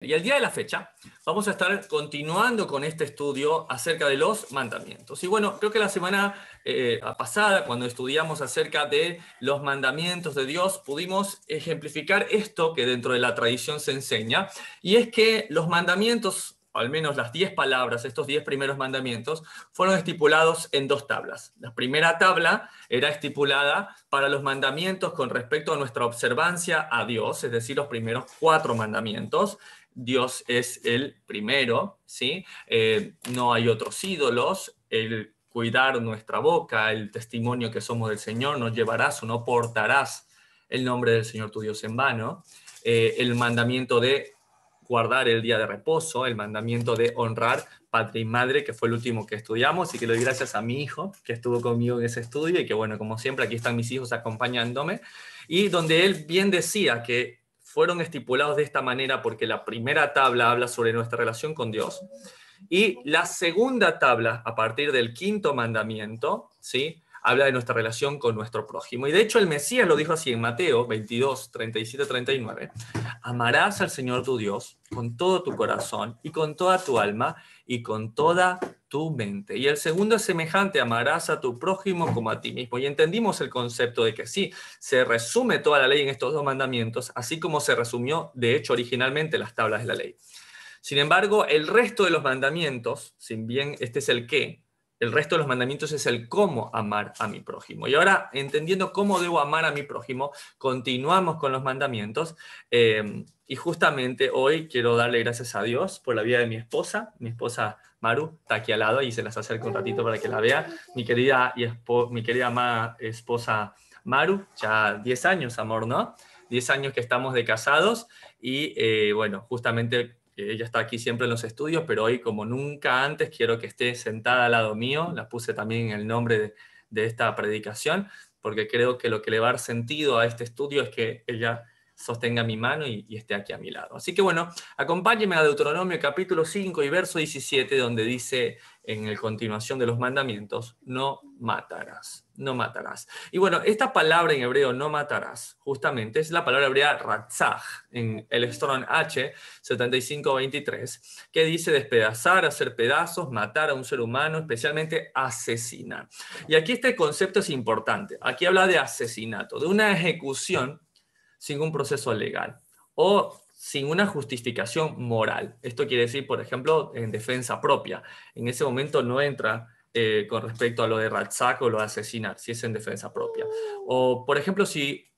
Y el día de la fecha vamos a estar continuando con este estudio acerca de los mandamientos. Y bueno, creo que la semana pasada, cuando estudiamos acerca de los mandamientos de Dios, pudimos ejemplificar esto que dentro de la tradición se enseña, y es que los mandamientos, al menos las 10 palabras, estos 10 primeros mandamientos, fueron estipulados en 2 tablas. La primera tabla era estipulada para los mandamientos con respecto a nuestra observancia a Dios, es decir, los primeros 4 mandamientos. Dios es el primero, ¿sí? No hay otros ídolos, el cuidar nuestra boca, el testimonio que somos del Señor, no llevarás o no portarás el nombre del Señor tu Dios en vano, el mandamiento de guardar el día de reposo, el mandamiento de honrar padre y madre, que fue el último que estudiamos, y que le doy gracias a mi hijo, que estuvo conmigo en ese estudio, y que bueno, como siempre, aquí están mis hijos acompañándome, y donde él bien decía que fueron estipulados de esta manera porque la primera tabla habla sobre nuestra relación con Dios, y la segunda tabla, a partir del 5.º mandamiento, ¿sí?, habla de nuestra relación con nuestro prójimo. Y de hecho el Mesías lo dijo así en Mateo 22, 37, 39. Amarás al Señor tu Dios con todo tu corazón y con toda tu alma y con toda tu mente. Y el segundo es semejante: amarás a tu prójimo como a ti mismo. Y entendimos el concepto de que sí, se resume toda la ley en estos 2 mandamientos, así como se resumió, de hecho, originalmente las tablas de la ley. Sin embargo, el resto de los mandamientos, si bien este es el qué, el resto de los mandamientos es el cómo amar a mi prójimo. Y ahora, entendiendo cómo debo amar a mi prójimo, continuamos con los mandamientos. Y justamente hoy quiero darle gracias a Dios por la vida de mi esposa Maru, está aquí al lado y se las acerco un ratito para que la vea. Mi querida amada esposa Maru, ya 10 años, amor, ¿no? 10 años que estamos de casados y bueno, justamente ella está aquí siempre en los estudios, pero hoy como nunca antes quiero que esté sentada al lado mío. La puse también en el nombre de esta predicación, porque creo que lo que le va a dar sentido a este estudio es que ella sostenga mi mano y esté aquí a mi lado. Así que bueno, acompáñenme a Deuteronomio capítulo 5 y verso 17, donde dice en la continuación de los mandamientos: no matarás, no matarás. Y bueno, esta palabra en hebreo, no matarás, justamente es la palabra hebrea ratzaj, en el Strong H 7523, que dice despedazar, hacer pedazos, matar a un ser humano, especialmente asesinar. Y aquí este concepto es importante. Aquí habla de asesinato, de una ejecución sin un proceso legal o sin una justificación moral. Esto quiere decir, por ejemplo, en defensa propia. En ese momento no entra con respecto a lo de ratzak o lo de asesinar, si es en defensa propia. O, por ejemplo, si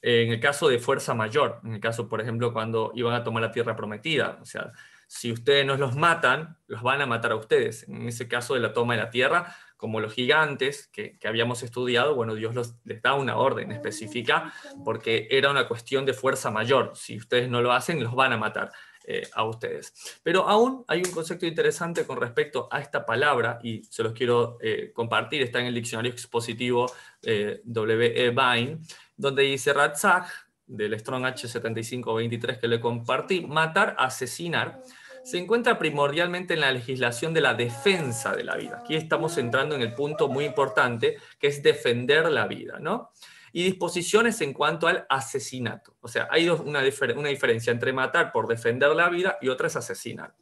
en el caso de fuerza mayor, en el caso, por ejemplo, cuando iban a tomar la tierra prometida, o sea, si ustedes no los matan, los van a matar a ustedes. En ese caso de la toma de la tierra, como los gigantes que habíamos estudiado, bueno, Dios les da una orden específica porque era una cuestión de fuerza mayor. Si ustedes no lo hacen, los van a matar a ustedes. Pero aún hay un concepto interesante con respecto a esta palabra y se los quiero compartir. Está en el diccionario expositivo W.E. Vine, donde dice ratzaj, del Strong H 7523 que le compartí: matar, asesinar, se encuentra primordialmente en la legislación de la defensa de la vida. Aquí estamos entrando en el punto muy importante, que es defender la vida, ¿no? Y disposiciones en cuanto al asesinato. O sea, hay una diferencia entre matar por defender la vida y otra es asesinar.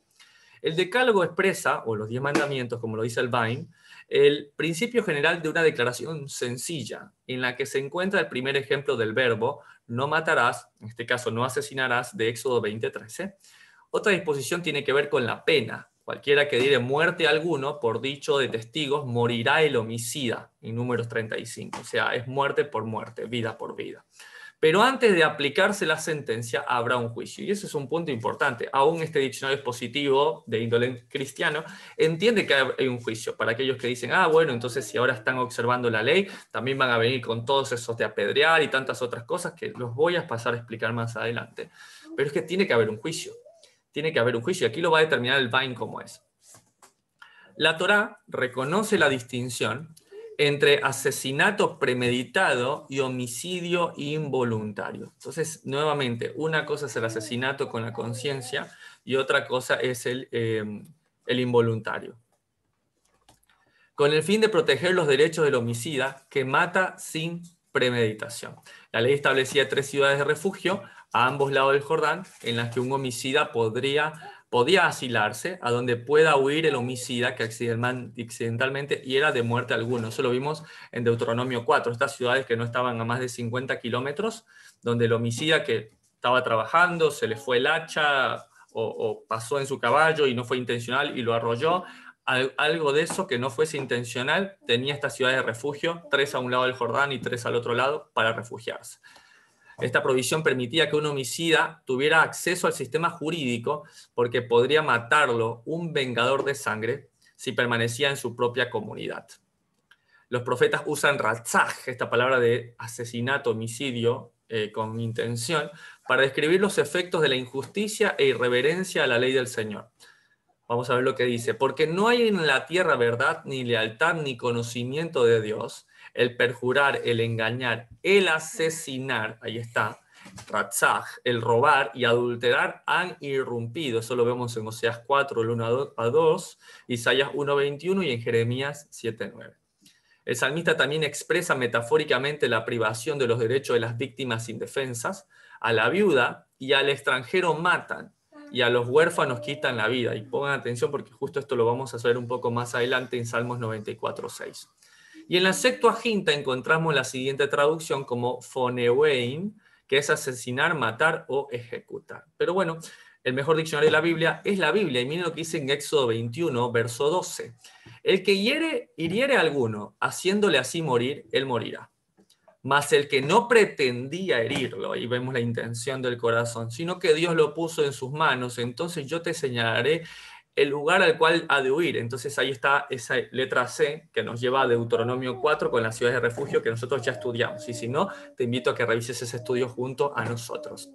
El decálogo expresa, o los 10 mandamientos, como lo dice el Vine, el principio general de una declaración sencilla, en la que se encuentra el primer ejemplo del verbo no matarás, en este caso no asesinarás, de Éxodo 20:13. Otra disposición tiene que ver con la pena. Cualquiera que diere muerte a alguno, por dicho de testigos, morirá el homicida, en Números 35. O sea, es muerte por muerte, vida por vida. Pero antes de aplicarse la sentencia habrá un juicio. Y ese es un punto importante. Aún este diccionario expositivo de índole cristiano entiende que hay un juicio. Para aquellos que dicen, bueno, entonces si ahora están observando la ley, también van a venir con todos esos de apedrear y tantas otras cosas que los voy a pasar a explicar más adelante. Pero es que tiene que haber un juicio. Tiene que haber un juicio. Aquí lo va a determinar el Vine como es. La Torá reconoce la distinción entre asesinato premeditado y homicidio involuntario. Entonces, nuevamente, una cosa es el asesinato con la conciencia y otra cosa es el involuntario. Con el fin de proteger los derechos del homicida que mata sin premeditación. La ley establecía 3 ciudades de refugio a ambos lados del Jordán, en las que un homicida podía asilarse, a donde pueda huir el homicida que accidentalmente hiera de muerte a alguno. Eso lo vimos en Deuteronomio 4, estas ciudades que no estaban a más de 50 kilómetros, donde el homicida que estaba trabajando, se le fue el hacha o pasó en su caballo y no fue intencional y lo arrolló. Algo de eso que no fuese intencional, tenía estas ciudades de refugio, 3 a un lado del Jordán y 3 al otro lado, para refugiarse. Esta provisión permitía que un homicida tuviera acceso al sistema jurídico porque podría matarlo un vengador de sangre si permanecía en su propia comunidad. Los profetas usan ratzaj, esta palabra de asesinato, homicidio, con intención, para describir los efectos de la injusticia e irreverencia a la ley del Señor. Vamos a ver lo que dice. Porque no hay en la tierra verdad, ni lealtad, ni conocimiento de Dios. El perjurar, el engañar, el asesinar, ahí está, ratzaj, el robar y adulterar han irrumpido. Eso lo vemos en Oseas 4, el 1 a 2, Isaías 1:21 y en Jeremías 7:9. El salmista también expresa metafóricamente la privación de los derechos de las víctimas indefensas. A la viuda y al extranjero matan, y a los huérfanos quitan la vida. Y pongan atención porque justo esto lo vamos a ver un poco más adelante en Salmos 94:6. Y en la Septuaginta encontramos la siguiente traducción como phoneuein, que es asesinar, matar o ejecutar. Pero bueno, el mejor diccionario de la Biblia es la Biblia. Y miren lo que dice en Éxodo 21, verso 12. El que hiriere a alguno, haciéndole así morir, él morirá. Mas el que no pretendía herirlo, y vemos la intención del corazón, sino que Dios lo puso en sus manos, entonces yo te señalaré el lugar al cual ha de huir. Entonces ahí está esa letra C que nos lleva a Deuteronomio 4 con las ciudades de refugio que nosotros ya estudiamos. Y si no, te invito a que revises ese estudio junto a nosotros.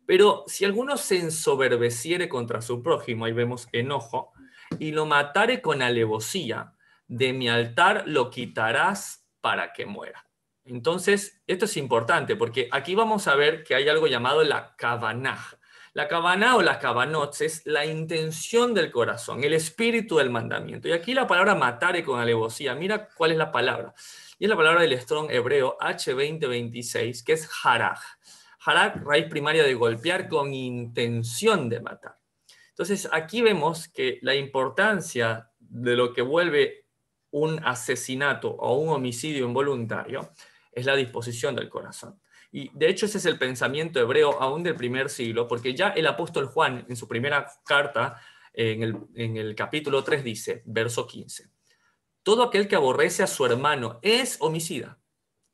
Pero si alguno se ensoberbeciere contra su prójimo, ahí vemos enojo, y lo matare con alevosía, de mi altar lo quitarás para que muera. Entonces, esto es importante porque aquí vamos a ver que hay algo llamado la kavanah. La kavanah o la kavanot es la intención del corazón, el espíritu del mandamiento. Y aquí la palabra matare con alevosía, mira cuál es la palabra. Y es la palabra del Strong hebreo H2026, que es haraj. Haraj, raíz primaria de golpear con intención de matar. Entonces, aquí vemos que la importancia de lo que vuelve un asesinato o un homicidio involuntario es la disposición del corazón. Y de hecho ese es el pensamiento hebreo aún del primer siglo, porque ya el apóstol Juan en su primera carta, en el capítulo 3 dice, verso 15, todo aquel que aborrece a su hermano es homicida.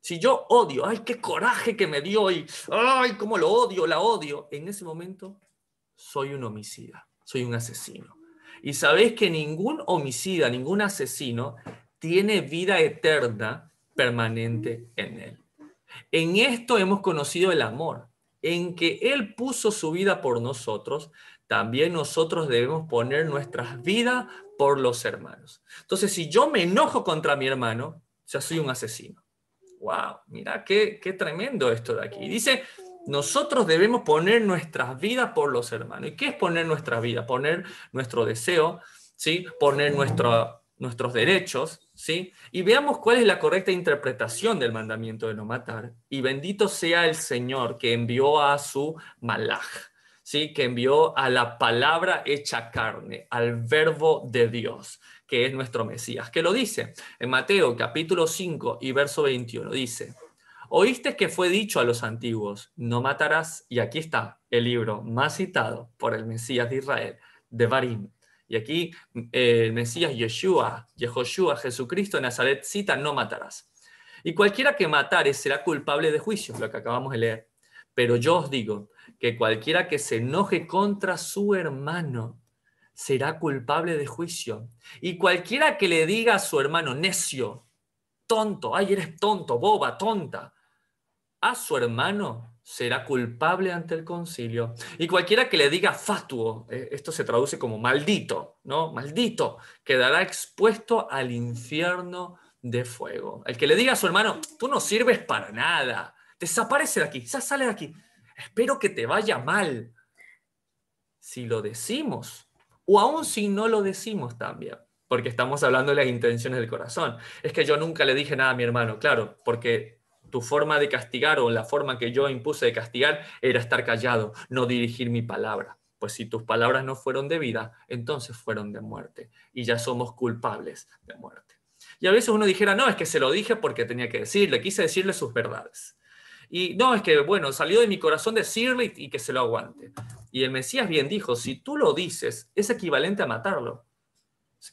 Si yo odio, ¡ay, qué coraje que me dio! Y ¡ay, cómo lo odio, la odio! En ese momento soy un homicida, soy un asesino. Y sabéis que ningún homicida, ningún asesino tiene vida eterna permanente en él. En esto hemos conocido el amor, en que Él puso su vida por nosotros, también nosotros debemos poner nuestras vidas por los hermanos. Entonces, si yo me enojo contra mi hermano, ya soy un asesino. ¡Wow! Mira qué tremendo esto de aquí. Dice, nosotros debemos poner nuestras vidas por los hermanos. ¿Y qué es poner nuestra vida? Poner nuestro deseo, ¿sí? Poner nuestros derechos, ¿sí? Y veamos cuál es la correcta interpretación del mandamiento de no matar. Y bendito sea el Señor que envió a su malaj, ¿sí? Que envió a la palabra hecha carne, al verbo de Dios, que es nuestro Mesías, que lo dice en Mateo capítulo 5 y verso 21, dice, oíste que fue dicho a los antiguos, no matarás, y aquí está el libro más citado por el Mesías de Israel, Devarim. Y aquí el Mesías Yehoshua, Jesucristo de Nazaret, cita, no matarás. Y cualquiera que matare será culpable de juicio, lo que acabamos de leer. Pero yo os digo que cualquiera que se enoje contra su hermano será culpable de juicio. Y cualquiera que le diga a su hermano necio, tonto, ay, eres tonto, boba, tonta, a su hermano será culpable ante el concilio. Y cualquiera que le diga fatuo, esto se traduce como maldito, ¿no? Maldito, quedará expuesto al infierno de fuego. El que le diga a su hermano, tú no sirves para nada, desaparece de aquí, ya sale de aquí, espero que te vaya mal. Si lo decimos, o aún si no lo decimos también, porque estamos hablando de las intenciones del corazón. Es que yo nunca le dije nada a mi hermano, claro, porque tu forma de castigar o la forma que yo impuse de castigar era estar callado, no dirigir mi palabra. Pues si tus palabras no fueron de vida, entonces fueron de muerte. Y ya somos culpables de muerte. Y a veces uno dijera, no, es que se lo dije porque tenía que decirle, quise decirle sus verdades. Y no, es que, bueno, salió de mi corazón decirle y que se lo aguante. Y el Mesías bien dijo, si tú lo dices, es equivalente a matarlo.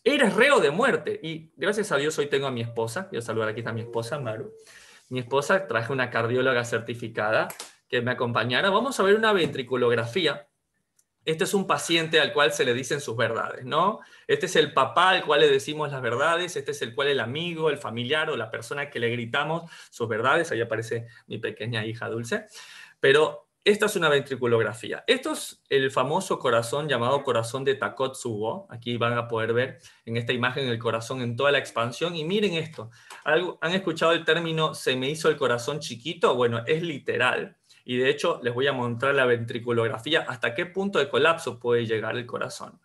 Eres reo de muerte. Y gracias a Dios hoy tengo a mi esposa, quiero saludar aquí a mi esposa, Maru. Mi esposa traje una cardióloga certificada que me acompañara. Vamos a ver una ventriculografía. Este es un paciente al cual se le dicen sus verdades, ¿no? Este es el papá al cual le decimos las verdades, este es el amigo, el familiar o la persona que le gritamos sus verdades. Ahí aparece mi pequeña hija Dulce. Pero esta es una ventriculografía. Esto es el famoso corazón llamado corazón de Takotsubo. Aquí van a poder ver en esta imagen el corazón en toda la expansión. Y miren esto. ¿Han escuchado el término se me hizo el corazón chiquito? Bueno, es literal. Y de hecho, les voy a mostrar la ventriculografía hasta qué punto de colapso puede llegar el corazón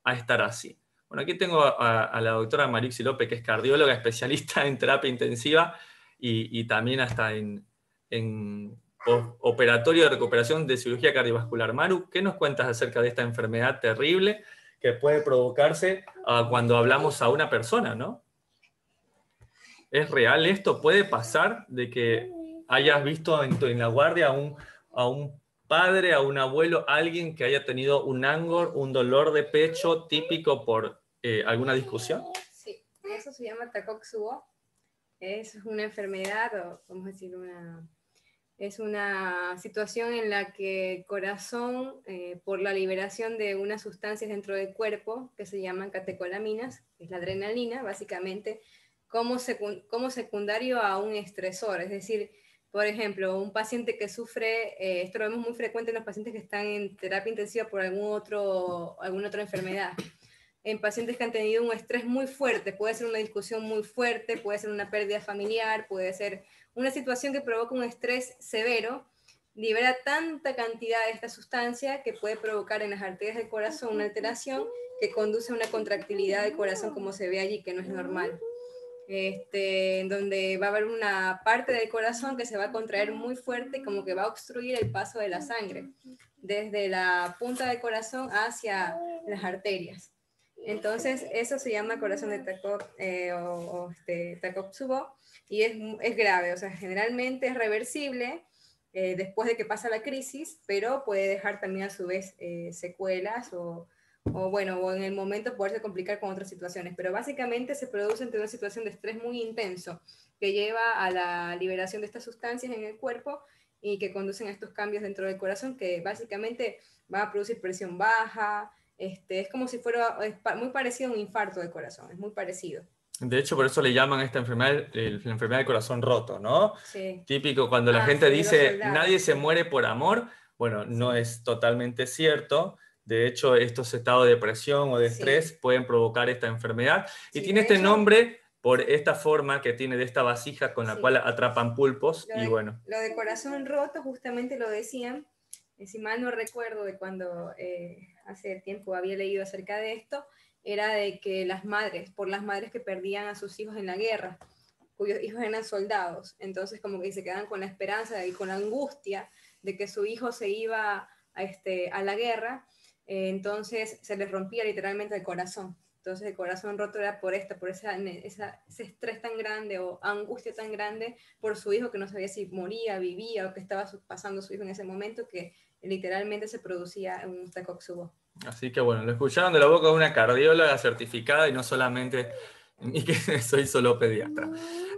a estar así. Bueno, aquí tengo a la doctora Marixi López, que es cardióloga, especialista en terapia intensiva y también hasta en operatorio de recuperación de cirugía cardiovascular. Maru, ¿qué nos cuentas acerca de esta enfermedad terrible que puede provocarse cuando hablamos a una persona, ¿no? ¿Es real esto? ¿Puede pasar de que hayas visto en la guardia a un padre, a un abuelo, alguien que haya tenido un angor, un dolor de pecho típico por alguna discusión? Sí, eso se llama Takotsubo. Es una enfermedad, o vamos a decir, es una situación en la que el corazón, por la liberación de unas sustancias dentro del cuerpo que se llaman catecolaminas, que es la adrenalina, básicamente, como secundario a un estresor. Es decir, por ejemplo, un paciente que sufre, esto lo vemos muy frecuente en los pacientes que están en terapia intensiva por alguna otra enfermedad. En pacientes que han tenido un estrés muy fuerte, puede ser una discusión muy fuerte, puede ser una pérdida familiar, puede ser una situación que provoca un estrés severo, libera tanta cantidad de esta sustancia que puede provocar en las arterias del corazón una alteración que conduce a una contractilidad del corazón como se ve allí, que no es normal. En donde va a haber una parte del corazón que se va a contraer muy fuerte, como que va a obstruir el paso de la sangre desde la punta del corazón hacia las arterias. Entonces, eso se llama corazón de Takotsubo y es grave, o sea, generalmente es reversible después de que pasa la crisis, pero puede dejar también a su vez secuelas o en el momento poderse complicar con otras situaciones, pero básicamente se produce ante una situación de estrés muy intenso que lleva a la liberación de estas sustancias en el cuerpo y que conducen a estos cambios dentro del corazón que básicamente va a producir presión baja. Es como si fuera, muy parecido a un infarto del corazón, es muy parecido. De hecho, por eso le llaman a esta enfermedad la enfermedad del corazón roto, ¿no? Sí. Típico cuando la gente dice, nadie se sí. muere por amor. Bueno, no Sí. es totalmente cierto. De hecho, estos estados de depresión o de estrés pueden provocar esta enfermedad. Y tiene este nombre por esta forma que tiene de esta vasija con la cual atrapan pulpos. Lo de corazón roto justamente lo decían, si mal no recuerdo de cuando hace tiempo había leído acerca de esto, era de que por las madres que perdían a sus hijos en la guerra, cuyos hijos eran soldados, entonces como que se quedaban con la esperanza y con la angustia de que su hijo se iba a la guerra, entonces se les rompía literalmente el corazón. Entonces el corazón roto era por ese estrés tan grande o angustia tan grande por su hijo que no sabía si moría, vivía o qué estaba pasando su hijo en ese momento, que literalmente se producía un Takotsubo. Así que bueno, lo escucharon de la boca de una cardióloga certificada y no solamente ni que soy solo pediatra.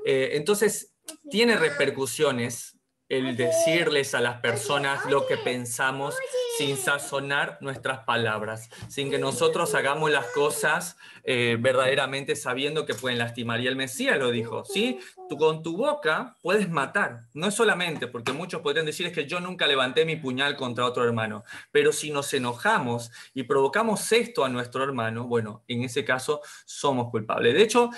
Entonces, tiene repercusiones el decirles a las personas lo que pensamos sin sazonar nuestras palabras, sin que nosotros hagamos las cosas verdaderamente sabiendo que pueden lastimar. Y el Mesías lo dijo, ¿sí? Tú con tu boca puedes matar. No es solamente, porque muchos podrían decir es que yo nunca levanté mi puñal contra otro hermano, pero si nos enojamos y provocamos esto a nuestro hermano, bueno, en ese caso somos culpables. De hecho,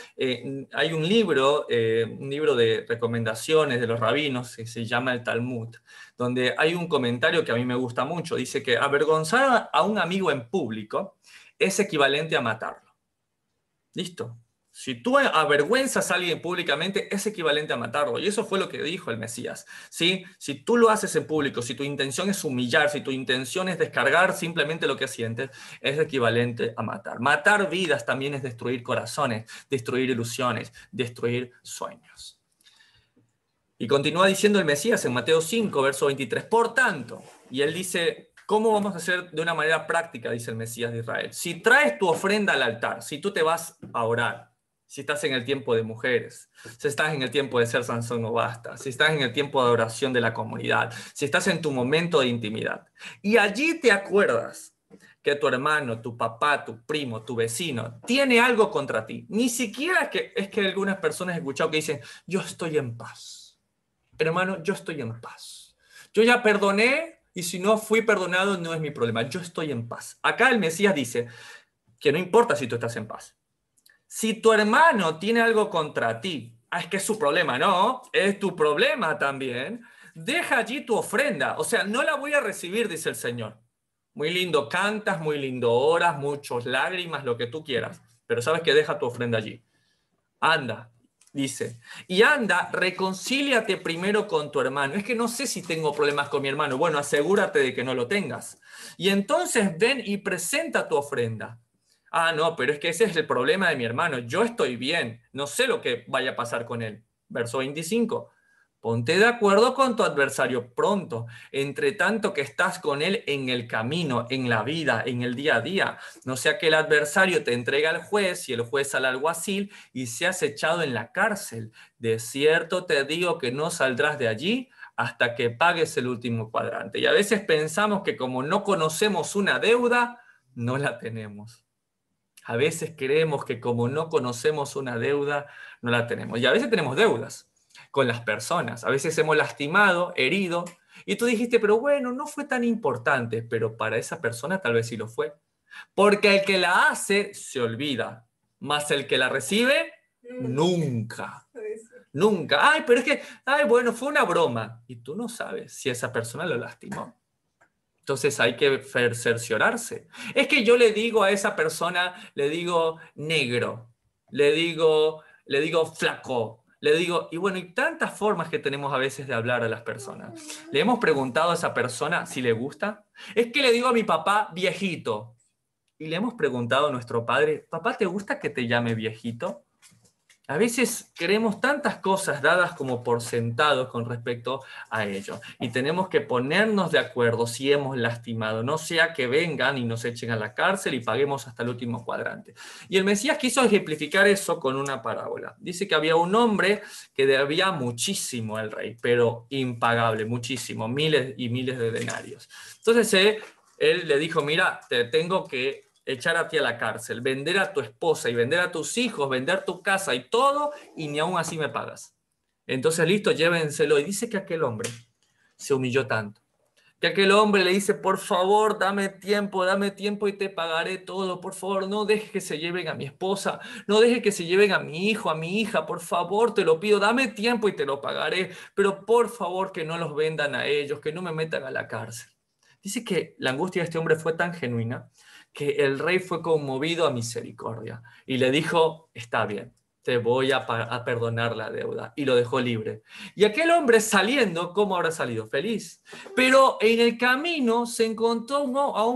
hay un libro de recomendaciones de los rabinos que se llama el Talmud, donde hay un comentario que a mí me gusta mucho. Dice que avergonzar a un amigo en público es equivalente a matarlo. ¿Listo? Si tú avergüenzas a alguien públicamente, es equivalente a matarlo. Y eso fue lo que dijo el Mesías, ¿sí? Si tú lo haces en público, si tu intención es humillar, si tu intención es descargar simplemente lo que sientes, es equivalente a matar. Matar vidas también es destruir corazones, destruir ilusiones, destruir sueños. Y continúa diciendo el Mesías en Mateo 5, verso 23. Por tanto, y él dice, ¿cómo vamos a hacer de una manera práctica? Dice el Mesías de Israel. Si traes tu ofrenda al altar, si tú te vas a orar, si estás en el tiempo de mujeres, si estás en el tiempo de ser Sansón no basta, si estás en el tiempo de oración de la comunidad, si estás en tu momento de intimidad, y allí te acuerdas que tu hermano, tu papá, tu primo, tu vecino, tiene algo contra ti. Ni siquiera es que algunas personas he escuchado que dicen, yo estoy en paz. Hermano, yo estoy en paz. Yo ya perdoné y si no fui perdonado no es mi problema. Yo estoy en paz. Acá el Mesías dice que no importa si tú estás en paz. Si tu hermano tiene algo contra ti, es que es su problema, no, es tu problema también. Deja allí tu ofrenda. O sea, no la voy a recibir, dice el Señor. Muy lindo cantas, muy lindo oras, muchos lágrimas, lo que tú quieras. Pero sabes que deja tu ofrenda allí. Anda, dice, y anda, reconcíliate primero con tu hermano. Es que no sé si tengo problemas con mi hermano. Bueno, asegúrate de que no lo tengas. Y entonces ven y presenta tu ofrenda. Ah, no, pero es que ese es el problema de mi hermano. Yo estoy bien. No sé lo que vaya a pasar con él. Verso 25. Ponte de acuerdo con tu adversario pronto, entre tanto que estás con él en el camino, en la vida, en el día a día. No sea que el adversario te entregue al juez y el juez al alguacil y seas echado en la cárcel. De cierto te digo que no saldrás de allí hasta que pagues el último cuadrante. Y a veces pensamos que como no conocemos una deuda, no la tenemos. A veces creemos que como no conocemos una deuda, no la tenemos. Y a veces tenemos deudas con las personas. A veces hemos lastimado, herido, y tú dijiste, pero bueno, no fue tan importante, pero para esa persona tal vez sí lo fue. Porque el que la hace se olvida, más el que la recibe, nunca. Nunca. Ay, pero es que, ay, bueno, fue una broma. Y tú no sabes si esa persona lo lastimó. Entonces hay que cerciorarse. Es que yo le digo a esa persona, le digo negro, le digo flaco, le digo, y bueno, y tantas formas que tenemos a veces de hablar a las personas. ¿Le hemos preguntado a esa persona si le gusta? Es que le digo a mi papá viejito. Y le hemos preguntado a nuestro padre, papá, ¿te gusta que te llame viejito? A veces queremos tantas cosas dadas como por sentados con respecto a ello. Y tenemos que ponernos de acuerdo si hemos lastimado. No sea que vengan y nos echen a la cárcel y paguemos hasta el último cuadrante. Y el Mesías quiso ejemplificar eso con una parábola. Dice que había un hombre que debía muchísimo al rey, pero impagable, muchísimo, miles y miles de denarios. Entonces él le dijo, mira, te tengo que echar a ti a la cárcel, vender a tu esposa y vender a tus hijos, vender tu casa y todo, y ni aún así me pagas. Entonces, listo, llévenselo. Y dice que aquel hombre se humilló tanto, que aquel hombre le dice, por favor, dame tiempo y te pagaré todo. Por favor, no dejes que se lleven a mi esposa, no dejes que se lleven a mi hijo, a mi hija, por favor, te lo pido, dame tiempo y te lo pagaré, pero por favor que no los vendan a ellos, que no me metan a la cárcel. Dice que la angustia de este hombre fue tan genuina que el rey fue conmovido a misericordia y le dijo, está bien, te voy a perdonar la deuda, y lo dejó libre. Y aquel hombre saliendo, ¿cómo habrá salido? Feliz. Pero en el camino se encontró a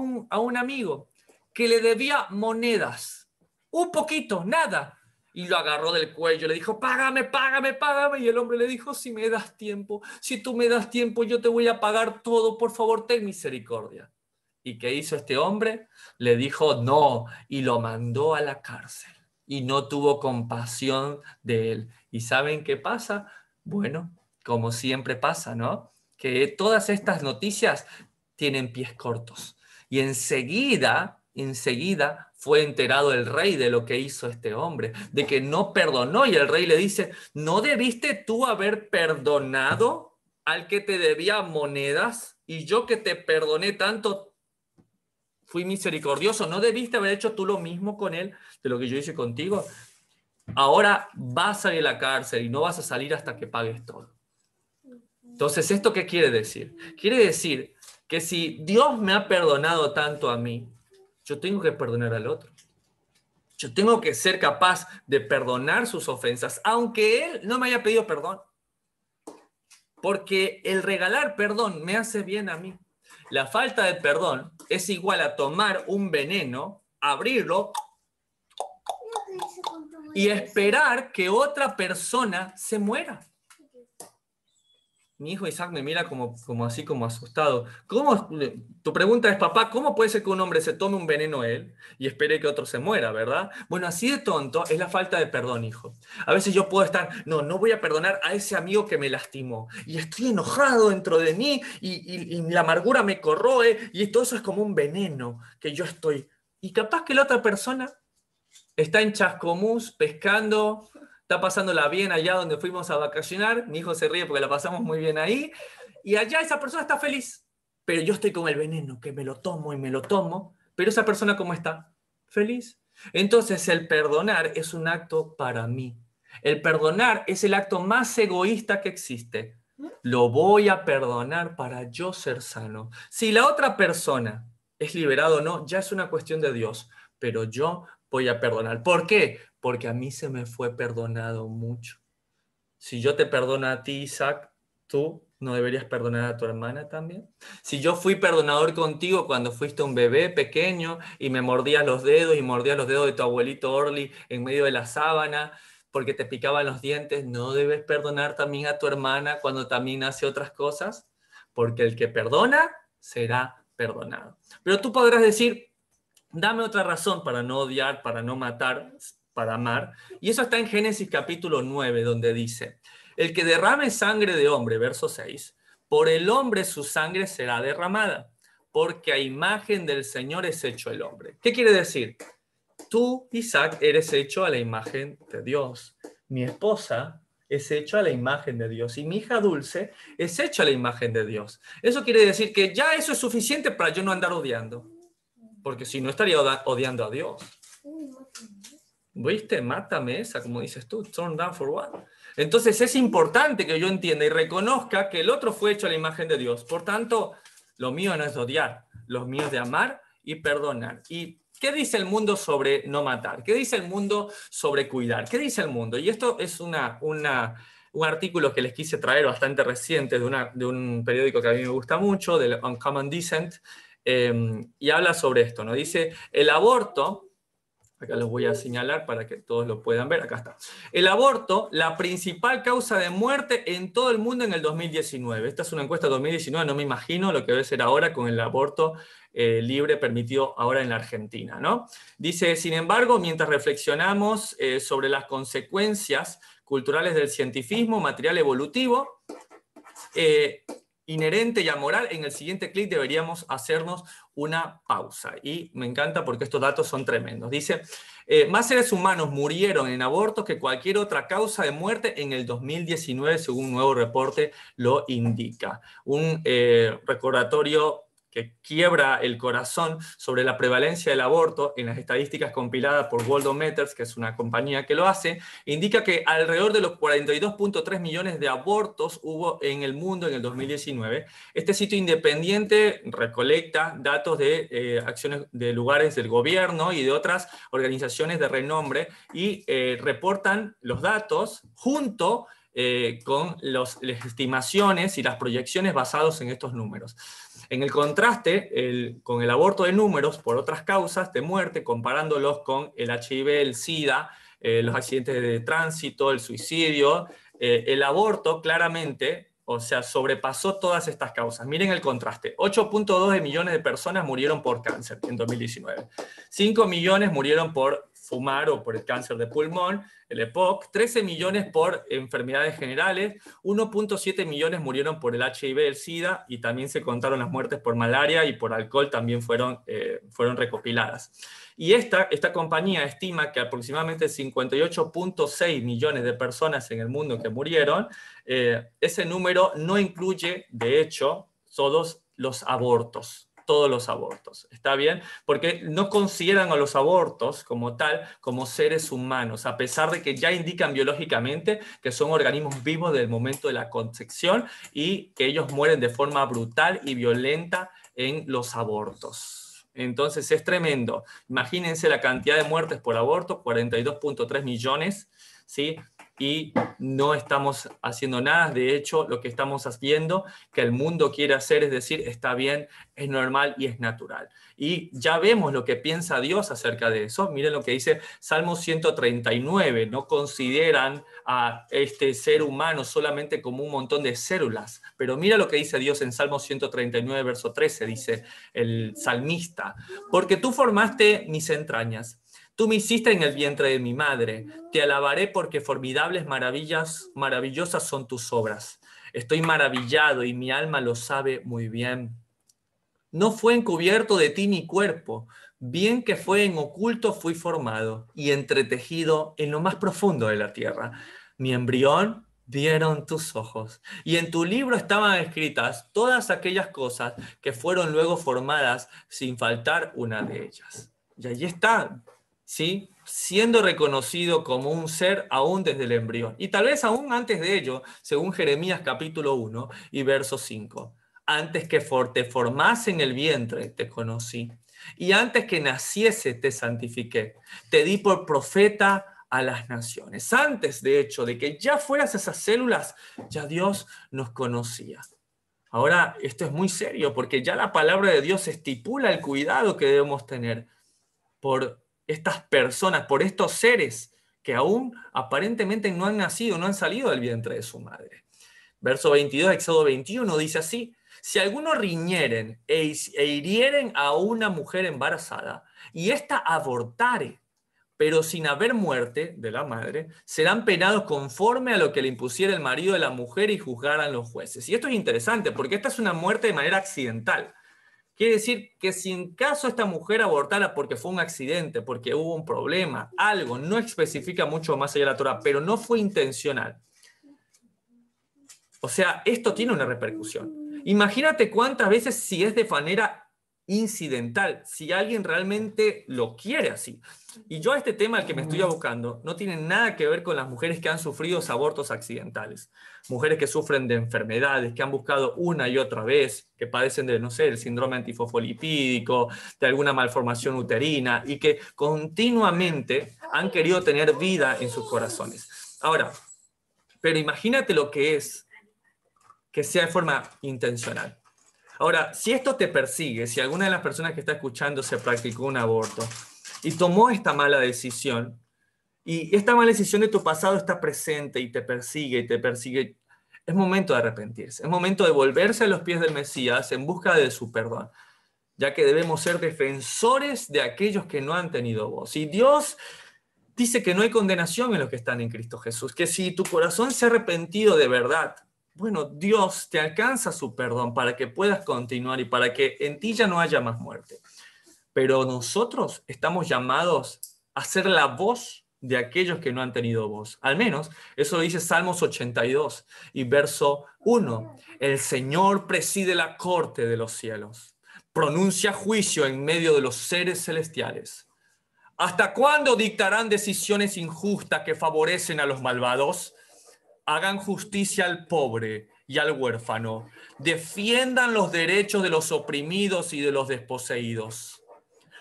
un amigo que le debía monedas, un poquito, nada. Y lo agarró del cuello, le dijo, págame. Y el hombre le dijo, si me das tiempo, si tú me das tiempo, yo te voy a pagar todo, por favor, ten misericordia. ¿Y qué hizo este hombre? Le dijo no y lo mandó a la cárcel y no tuvo compasión de él. ¿Y saben qué pasa? Bueno, como siempre pasa, ¿no? Que todas estas noticias tienen pies cortos. Y enseguida fue enterado el rey de lo que hizo este hombre, de que no perdonó. Y el rey le dice, ¿no debiste tú haber perdonado al que te debía monedas? Y yo que te perdoné tanto, fui misericordioso. ¿No debiste haber hecho tú lo mismo con él de lo que yo hice contigo? Ahora vas a ir a la cárcel y no vas a salir hasta que pagues todo. Entonces, ¿esto qué quiere decir? Quiere decir que si Dios me ha perdonado tanto a mí, yo tengo que perdonar al otro. Yo tengo que ser capaz de perdonar sus ofensas, aunque él no me haya pedido perdón. Porque el regalar perdón me hace bien a mí. La falta de perdón es igual a tomar un veneno, abrirlo y esperar que otra persona se muera. Mi hijo Isaac me mira como así, como asustado. Tu pregunta es, papá, ¿cómo puede ser que un hombre se tome un veneno él y espere que otro se muera, verdad? Bueno, así de tonto es la falta de perdón, hijo. A veces yo puedo estar, no voy a perdonar a ese amigo que me lastimó. Y estoy enojado dentro de mí y la amargura me corroe y todo eso es como un veneno que yo estoy. Y capaz que la otra persona está en Chascomús pescando, está pasándola bien allá donde fuimos a vacacionar. Mi hijo se ríe porque la pasamos muy bien ahí. Y allá esa persona está feliz. Pero yo estoy con el veneno, que me lo tomo y me lo tomo. Pero esa persona, ¿cómo está? Feliz. Entonces el perdonar es un acto para mí. El perdonar es el acto más egoísta que existe. Lo voy a perdonar para yo ser sano. Si la otra persona es liberada o no, ya es una cuestión de Dios. Pero yo voy a perdonar. ¿Por qué? Porque a mí se me fue perdonado mucho. Si yo te perdono a ti, Isaac, ¿tú no deberías perdonar a tu hermana también? Si yo fui perdonador contigo cuando fuiste un bebé pequeño y me mordías los dedos y mordías los dedos de tu abuelito Orly en medio de la sábana porque te picaban los dientes, ¿no debes perdonar también a tu hermana cuando también hace otras cosas? Porque el que perdona será perdonado. Pero tú podrás decir, dame otra razón para no odiar, para no matar, para amar. Y eso está en Génesis capítulo 9, donde dice, el que derrame sangre de hombre, verso 6, por el hombre su sangre será derramada, porque a imagen del Señor es hecho el hombre. ¿Qué quiere decir? Tú, Isaac, eres hecho a la imagen de Dios. Mi esposa es hecha a la imagen de Dios. Y mi hija Dulce es hecha a la imagen de Dios. Eso quiere decir que ya eso es suficiente para yo no andar odiando. Porque si no estaría odiando a Dios. ¿Viste? Mátame esa, como dices tú. Turn down for what? Entonces es importante que yo entienda y reconozca que el otro fue hecho a la imagen de Dios. Por tanto, lo mío no es odiar. Lo mío es de amar y perdonar. ¿Y qué dice el mundo sobre no matar? ¿Qué dice el mundo sobre cuidar? ¿Qué dice el mundo? Y esto es un artículo que les quise traer bastante reciente de un periódico que a mí me gusta mucho, del Uncommon Descent, y habla sobre esto, ¿no? Dice, el aborto, acá los voy a señalar para que todos lo puedan ver, acá está. El aborto, la principal causa de muerte en todo el mundo en el 2019. Esta es una encuesta de 2019, no me imagino lo que debe ser ahora con el aborto libre permitido ahora en la Argentina, ¿no? Dice, sin embargo, mientras reflexionamos sobre las consecuencias culturales del cientifismo, material evolutivo, inherente y amoral, en el siguiente clic deberíamos hacernos una pausa. Y me encanta porque estos datos son tremendos. Dice, más seres humanos murieron en abortos que cualquier otra causa de muerte en el 2019, según un nuevo reporte lo indica. Un recordatorio que quiebra el corazón sobre la prevalencia del aborto en las estadísticas compiladas por Worldometers, que es una compañía que lo hace, indica que alrededor de los 42.3 millones de abortos hubo en el mundo en el 2019. Este sitio independiente recolecta datos de acciones de lugares del gobierno y de otras organizaciones de renombre y reportan los datos junto con las estimaciones y las proyecciones basados en estos números. En el contraste, con el aborto de números por otras causas de muerte, comparándolos con el HIV, el SIDA, los accidentes de tránsito, el suicidio, el aborto claramente, o sea, sobrepasó todas estas causas. Miren el contraste. 8.2 millones de personas murieron por cáncer en 2019. 5 millones murieron por fumar o por el cáncer de pulmón, el EPOC, 13 millones por enfermedades generales, 1.7 millones murieron por el HIV, el SIDA, y también se contaron las muertes por malaria y por alcohol también fueron recopiladas. Y esta compañía estima que aproximadamente 58.6 millones de personas en el mundo que murieron, ese número no incluye, de hecho, todos los abortos. ¿Está bien? Porque no consideran a los abortos como tal, como seres humanos, a pesar de que ya indican biológicamente que son organismos vivos del momento de la concepción y que ellos mueren de forma brutal y violenta en los abortos. Entonces es tremendo. Imagínense la cantidad de muertes por aborto, 42.3 millones, ¿sí? Y no estamos haciendo nada. De hecho, lo que estamos haciendo, que el mundo quiere hacer, es decir, está bien, es normal y es natural. Y ya vemos lo que piensa Dios acerca de eso. Miren lo que dice Salmo 139. No consideran a este ser humano solamente como un montón de células. Pero mira lo que dice Dios en Salmo 139, verso 13. Dice el salmista: porque tú formaste mis entrañas. Tú me hiciste en el vientre de mi madre. Te alabaré porque formidables maravillosas son tus obras. Estoy maravillado y mi alma lo sabe muy bien. No fue encubierto de ti mi cuerpo, bien que fue en oculto fui formado y entretejido en lo más profundo de la tierra. Mi embrión vieron tus ojos, y en tu libro estaban escritas todas aquellas cosas que fueron luego formadas sin faltar una de ellas. Y allí está, ¿sí? Siendo reconocido como un ser aún desde el embrión. Y tal vez aún antes de ello, según Jeremías capítulo 1 y verso 5. Antes que te formase en el vientre, te conocí. Y antes que naciese, te santifiqué. Te di por profeta a las naciones. Antes, de hecho, de que ya fueras esas células, ya Dios nos conocía. Ahora, esto es muy serio porque ya la palabra de Dios estipula el cuidado que debemos tener por estas personas, por estos seres que aún aparentemente no han nacido, no han salido del vientre de su madre. Verso 22, Éxodo 21, dice así: si algunos riñeren e hirieren a una mujer embarazada, y ésta abortare, pero sin haber muerte de la madre, serán penados conforme a lo que le impusiera el marido de la mujer y juzgaran los jueces. Y esto es interesante, porque esta es una muerte de manera accidental. Quiere decir que si en caso esta mujer abortara porque fue un accidente, porque hubo un problema, algo, no especifica mucho más allá de la Torá, pero no fue intencional. O sea, esto tiene una repercusión. Imagínate cuántas veces si es de manera incidental, si alguien realmente lo quiere así. Y yo a este tema al que me estoy abocando no tiene nada que ver con las mujeres que han sufrido abortos accidentales. Mujeres que sufren de enfermedades, que han buscado una y otra vez, que padecen de, no sé, el síndrome antifosfolipídico, de alguna malformación uterina y que continuamente han querido tener vida en sus corazones. Ahora, pero imagínate lo que es que sea de forma intencional. Ahora, si esto te persigue, si alguna de las personas que está escuchando se practicó un aborto y tomó esta mala decisión, y esta mala decisión de tu pasado está presente y te persigue, es momento de arrepentirse, es momento de volverse a los pies del Mesías en busca de su perdón, ya que debemos ser defensores de aquellos que no han tenido voz. Y Dios dice que no hay condenación en los que están en Cristo Jesús, que si tu corazón se ha arrepentido de verdad, bueno, Dios te alcanza su perdón para que puedas continuar y para que en ti ya no haya más muerte. Pero nosotros estamos llamados a ser la voz de aquellos que no han tenido voz. Al menos eso lo dice Salmos 82 y verso 1. El Señor preside la corte de los cielos, pronuncia juicio en medio de los seres celestiales. ¿Hasta cuándo dictarán decisiones injustas que favorecen a los malvados? Hagan justicia al pobre y al huérfano. Defiendan los derechos de los oprimidos y de los desposeídos.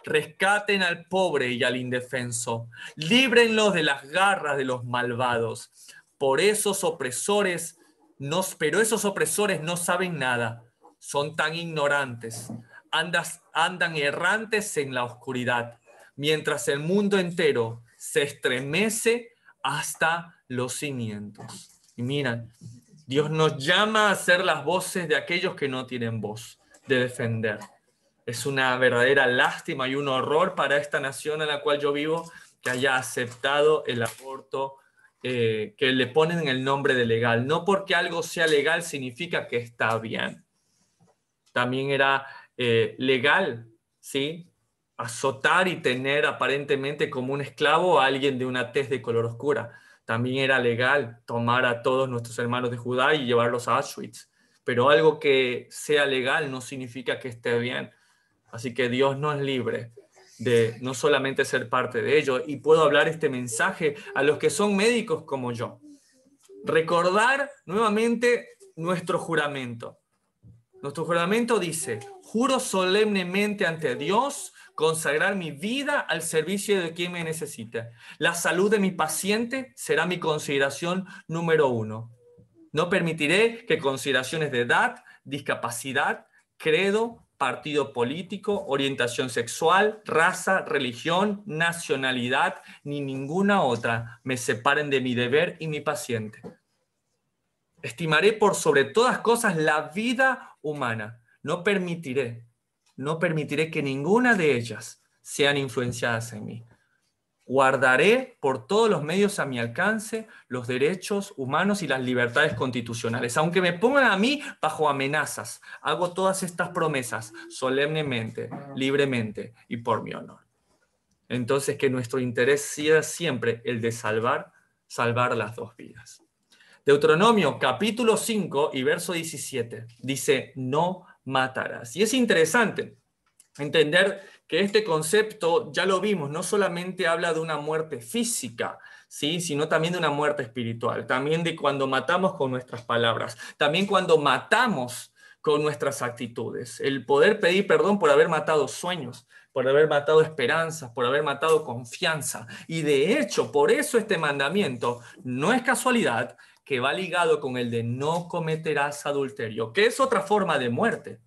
Rescaten al pobre y al indefenso. Líbrenlos de las garras de los malvados. Pero esos opresores no saben nada. Son tan ignorantes. Andan errantes en la oscuridad, mientras el mundo entero se estremece hasta los cimientos. Y miren, Dios nos llama a ser las voces de aquellos que no tienen voz, de defender. Es una verdadera lástima y un horror para esta nación en la cual yo vivo que haya aceptado el aborto, que le ponen el nombre de legal. No porque algo sea legal significa que está bien. También era legal, ¿sí?, azotar y tener aparentemente como un esclavo a alguien de una tez de color oscura. También era legal tomar a todos nuestros hermanos de Judá y llevarlos a Auschwitz. Pero algo que sea legal no significa que esté bien. Así que Dios nos libre de no solamente ser parte de ello. Y puedo hablar este mensaje a los que son médicos como yo. Recordar nuevamente nuestro juramento. Nuestro juramento dice, juro solemnemente ante Dios consagrar mi vida al servicio de quien me necesite. La salud de mi paciente será mi consideración número 1. No permitiré que consideraciones de edad, discapacidad, credo, partido político, orientación sexual, raza, religión, nacionalidad, ni ninguna otra me separen de mi deber y mi paciente. Estimaré por sobre todas cosas la vida humana. No permitiré que ninguna de ellas sean influenciadas en mí. Guardaré por todos los medios a mi alcance los derechos humanos y las libertades constitucionales. Aunque me pongan a mí bajo amenazas, hago todas estas promesas solemnemente, libremente y por mi honor. Entonces, que nuestro interés sea siempre el de salvar las dos vidas. Deuteronomio capítulo 5 y verso 17 dice, no matarás. Y es interesante entender que este concepto, ya lo vimos, no solamente habla de una muerte física, ¿sí? Sino también de una muerte espiritual, también de cuando matamos con nuestras palabras, también cuando matamos con nuestras actitudes. El poder pedir perdón por haber matado sueños, por haber matado esperanzas, por haber matado confianza. Y de hecho, por eso este mandamiento no es casualidad que va ligado con el de no cometerás adulterio, que es otra forma de muerte.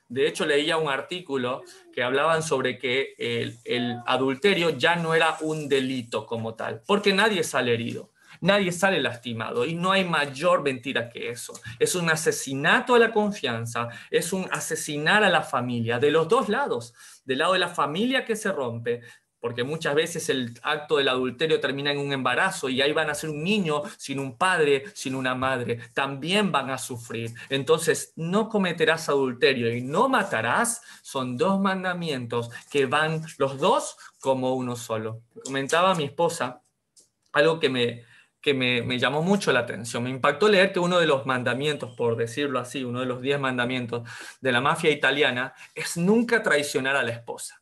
De hecho, leía un artículo que hablaban sobre que el adulterio ya no era un delito como tal, porque nadie sale herido, nadie sale lastimado y no hay mayor mentira que eso. Es un asesinato a la confianza, es un asesinar a la familia, de los dos lados, del lado de la familia que se rompe, porque muchas veces el acto del adulterio termina en un embarazo y ahí van a ser un niño sin un padre, sin una madre. También van a sufrir. Entonces, no cometerás adulterio y no matarás son dos mandamientos que van los dos como uno solo. Comentaba mi esposa algo que me llamó mucho la atención. Me impactó leer que uno de los mandamientos, por decirlo así, uno de los 10 mandamientos de la mafia italiana es nunca traicionar a la esposa.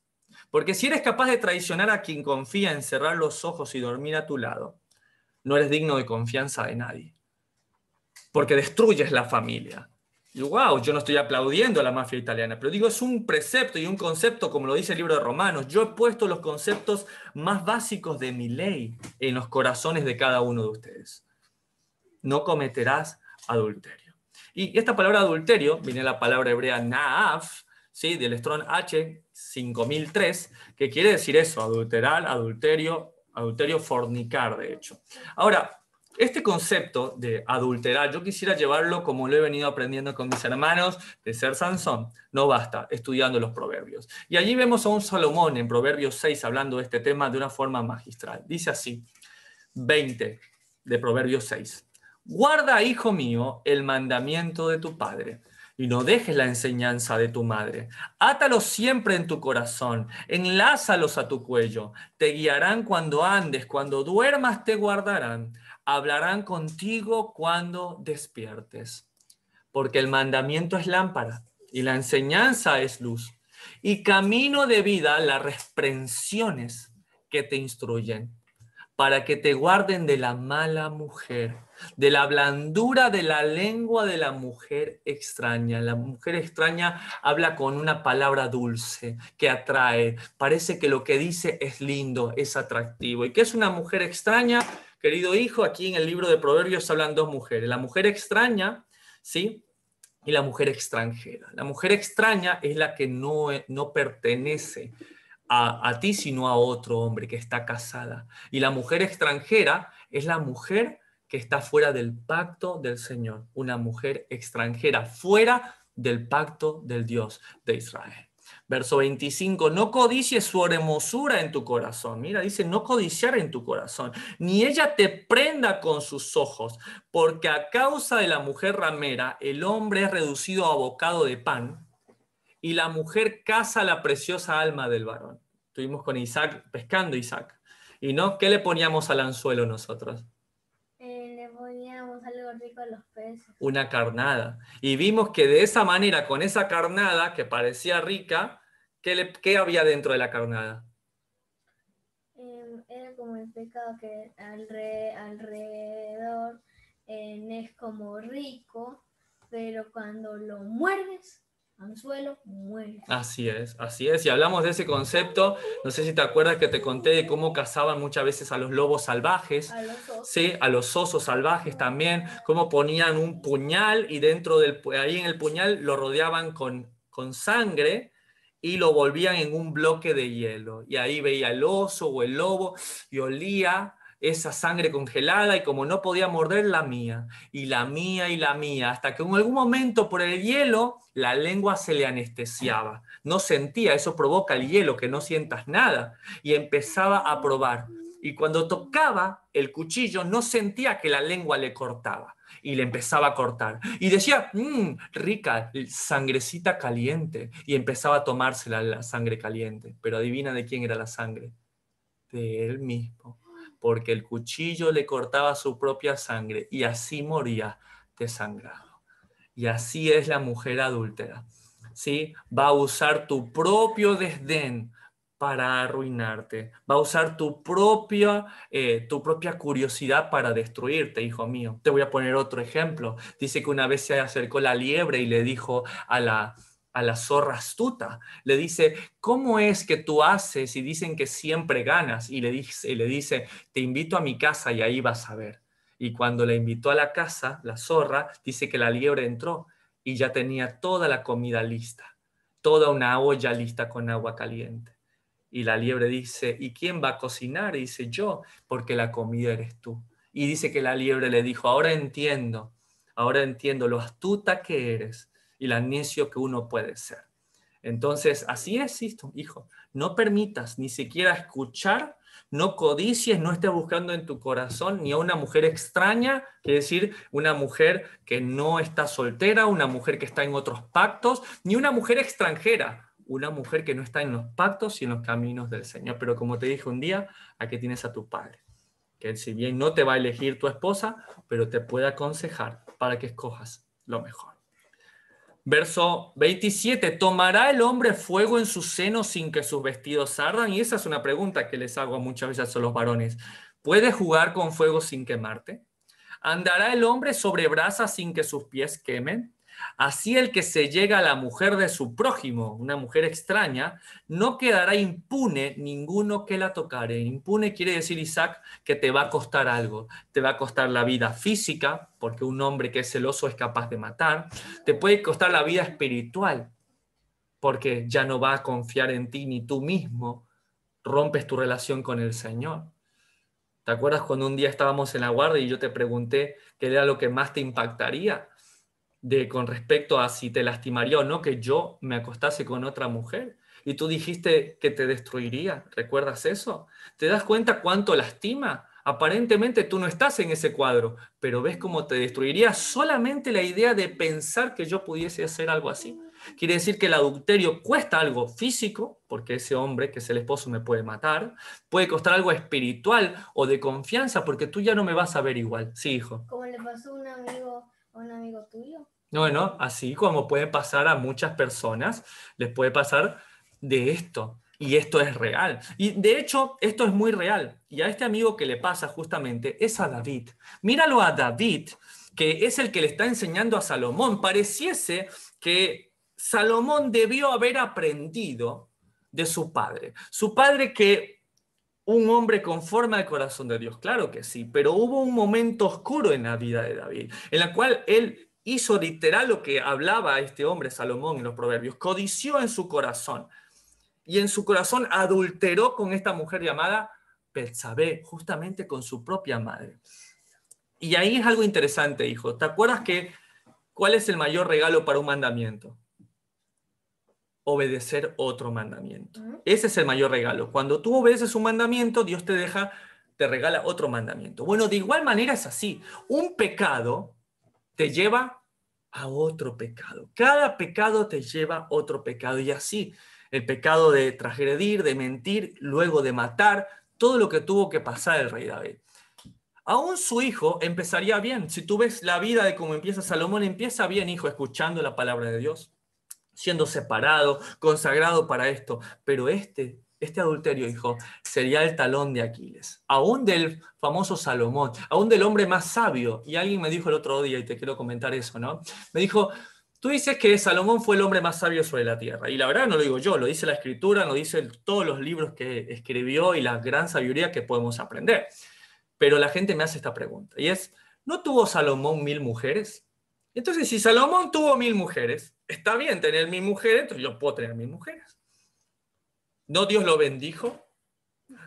Porque si eres capaz de traicionar a quien confía en cerrar los ojos y dormir a tu lado, no eres digno de confianza de nadie. Porque destruyes la familia. Y wow, yo no estoy aplaudiendo a la mafia italiana, pero digo, es un precepto y un concepto, como lo dice el libro de Romanos. Yo he puesto los conceptos más básicos de mi ley en los corazones de cada uno de ustedes. No cometerás adulterio. Y esta palabra adulterio viene de la palabra hebrea naaf, ¿sí? Del Strong H 5003, que quiere decir eso, adulterar, adulterio, fornicar, de hecho. Ahora, este concepto de adulterar, yo quisiera llevarlo como lo he venido aprendiendo con mis hermanos de ser Sansón. No basta, estudiando los proverbios. Y allí vemos a un Salomón en Proverbios 6 hablando de este tema de una forma magistral. Dice así, 20 de Proverbios 6. Guarda, hijo mío, el mandamiento de tu padre y no dejes la enseñanza de tu madre. Átalos siempre en tu corazón, enlázalos a tu cuello. Te guiarán cuando andes, cuando duermas te guardarán. Hablarán contigo cuando despiertes. Porque el mandamiento es lámpara y la enseñanza es luz. Y camino de vida las reprensiones que te instruyen, para que te guarden de la mala mujer, de la blandura de la lengua de la mujer extraña. La mujer extraña habla con una palabra dulce que atrae. Parece que lo que dice es lindo, es atractivo. ¿Y qué es una mujer extraña? Querido hijo, aquí en el libro de Proverbios hablan dos mujeres. La mujer extraña, ¿sí? Y la mujer extranjera. La mujer extraña es la que no pertenece a ti, sino a otro hombre que está casada. Y la mujer extranjera es la mujer que está fuera del pacto del Señor. Una mujer extranjera, fuera del pacto del Dios de Israel. Verso 25, no codicies su hermosura en tu corazón. Mira, dice, no codiciar en tu corazón. Ni ella te prenda con sus ojos, porque a causa de la mujer ramera, el hombre es reducido a bocado de pan, y la mujer caza la preciosa alma del varón. Estuvimos con Isaac, pescando Isaac. ¿Y no? ¿Qué le poníamos al anzuelo nosotros? Le poníamos algo rico a los peces. Una carnada. Y vimos que de esa manera, con esa carnada que parecía rica, ¿qué había dentro de la carnada? Era como el pecado que alrededor es como rico, pero cuando lo muerdes anzuelo, muere. Así es, así es. Y hablamos de ese concepto, no sé si te acuerdas que te conté de cómo cazaban muchas veces a los lobos salvajes, A los osos. sí, a los osos salvajes también, cómo ponían un puñal y ahí en el puñal lo rodeaban con sangre y lo volvían en un bloque de hielo. Y ahí veía el oso o el lobo y olía esa sangre congelada y como no podía morder, la mía, y la mía, y la mía, hasta que en algún momento por el hielo la lengua se le anestesiaba. No sentía, eso provoca el hielo, que no sientas nada. Y empezaba a probar. Y cuando tocaba el cuchillo, no sentía que la lengua le cortaba. Y le empezaba a cortar. Y decía, rica, sangrecita caliente. Y empezaba a tomársela la sangre caliente. Pero adivina de quién era la sangre. De él mismo. Porque el cuchillo le cortaba su propia sangre. Y así moría desangrado. Y así es la mujer adúltera, ¿sí? Va a usar tu propio desdén para arruinarte. Va a usar tu propia curiosidad para destruirte, hijo mío. Te voy a poner otro ejemplo. Dice que una vez se acercó la liebre y le dijo a la zorra astuta, le dice, ¿cómo es que tú haces? Y dicen que siempre ganas. Y le dice, te invito a mi casa y ahí vas a ver. Y cuando la invitó a la casa, la zorra, dice que la liebre entró y ya tenía toda la comida lista, toda una olla lista con agua caliente. Y la liebre dice, ¿y quién va a cocinar? Y dice, yo, porque la comida eres tú. Y dice que la liebre le dijo, ahora entiendo lo astuta que eres y la necio que uno puede ser. Entonces, así es, hijo. No permitas ni siquiera escuchar, no codicies, no estés buscando en tu corazón ni a una mujer extraña, quiere decir, una mujer que no está soltera, una mujer que está en otros pactos, ni una mujer extranjera, una mujer que no está en los pactos y en los caminos del Señor. Pero como te dije un día, aquí tienes a tu padre, que si bien no te va a elegir tu esposa, pero te puede aconsejar para que escojas lo mejor. Verso 27, ¿tomará el hombre fuego en su seno sin que sus vestidos ardan? Y esa es una pregunta que les hago muchas veces a los varones. ¿Puedes jugar con fuego sin quemarte? ¿Andará el hombre sobre brasas sin que sus pies quemen? Así el que se llega a la mujer de su prójimo, una mujer extraña, no quedará impune ninguno que la tocare. Impune quiere decir, Isaac, que te va a costar algo. Te va a costar la vida física, porque un hombre que es celoso es capaz de matar. Te puede costar la vida espiritual, porque ya no va a confiar en ti ni tú mismo. Rompes tu relación con el Señor. ¿Te acuerdas cuando un día estábamos en la guardia y yo te pregunté qué era lo que más te impactaría con respecto a si te lastimaría o no que yo me acostase con otra mujer? Y tú dijiste que te destruiría. ¿Recuerdas eso? ¿Te das cuenta cuánto lastima? Aparentemente tú no estás en ese cuadro, pero ves cómo te destruiría solamente la idea de pensar que yo pudiese hacer algo así. Quiere decir que el adulterio cuesta algo físico, porque ese hombre que es el esposo me puede matar, puede costar algo espiritual o de confianza, porque tú ya no me vas a ver igual. Sí, hijo. Como le pasó a un amigo tuyo. Bueno, así como puede pasar a muchas personas, les puede pasar de esto. Y esto es real. Y de hecho, esto es muy real. Y a este amigo que le pasa justamente es a David. Míralo a David, que es el que le está enseñando a Salomón. Pareciese que Salomón debió haber aprendido de su padre. Su padre que un hombre conforme al corazón de Dios, claro que sí, pero hubo un momento oscuro en la vida de David, en la cual él hizo literal lo que hablaba este hombre Salomón en los proverbios, codició en su corazón y en su corazón adulteró con esta mujer llamada Betsabé, justamente con su propia madre. Y ahí es algo interesante, hijo. ¿Te acuerdas cuál es el mayor regalo para un mandamiento? Obedecer otro mandamiento. Ese es el mayor regalo. Cuando tú obedeces un mandamiento, Dios te regala otro mandamiento. Bueno, de igual manera es así. Un pecado te lleva a otro pecado. Cada pecado te lleva a otro pecado. Y así, el pecado de transgredir, de mentir, luego de matar, todo lo que tuvo que pasar el rey David. Aún su hijo empezaría bien. Si tú ves la vida de cómo empieza Salomón, empieza bien, hijo, escuchando la palabra de Dios, siendo separado, consagrado para esto. Pero este adulterio, hijo, sería el talón de Aquiles. Aún del famoso Salomón, aún del hombre más sabio. Y alguien me dijo el otro día, y te quiero comentar eso, ¿no? Me dijo, Tú dices que Salomón fue el hombre más sabio sobre la tierra. Y la verdad no lo digo yo, lo dice la Escritura, lo dicen todos los libros que escribió y la gran sabiduría que podemos aprender. Pero la gente me hace esta pregunta, y es, ¿no tuvo Salomón 1000 mujeres? Entonces, si Salomón tuvo 1000 mujeres, está bien tener 1000 mujeres, entonces yo puedo tener 1000 mujeres. ¿No Dios lo bendijo?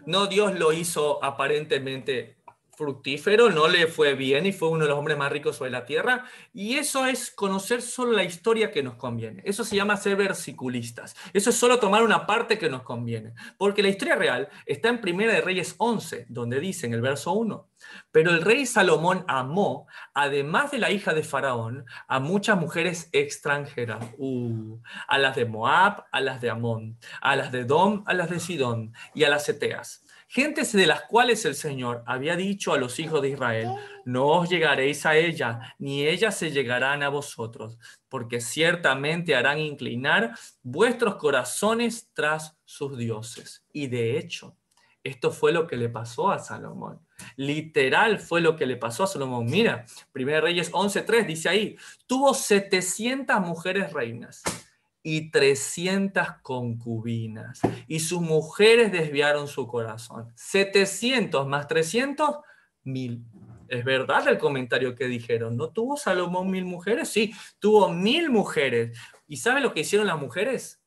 ¿No Dios lo hizo aparentemente fructífero? ¿No le fue bien y fue uno de los hombres más ricos sobre la tierra? Y eso es conocer solo la historia que nos conviene. Eso se llama ser versiculistas. Eso es solo tomar una parte que nos conviene. Porque la historia real está en Primera de Reyes 11, donde dice en el verso 1, pero el rey Salomón amó, además de la hija de Faraón, a muchas mujeres extranjeras. A las de Moab, a las de Amón, a las de Edom, a las de Sidón y a las Eteas. Gentes de las cuales el Señor había dicho a los hijos de Israel, no os llegaréis a ella, ni ellas se llegarán a vosotros, porque ciertamente harán inclinar vuestros corazones tras sus dioses. Y de hecho, esto fue lo que le pasó a Salomón. Literal fue lo que le pasó a Salomón. Mira, 1 Reyes 11:3 dice ahí, tuvo 700 mujeres reinas y 300 concubinas, y sus mujeres desviaron su corazón. 700 más 300, 1000. Es verdad el comentario que dijeron, ¿no tuvo Salomón 1000 mujeres? Sí, tuvo 1000 mujeres. ¿Y sabe lo que hicieron las mujeres?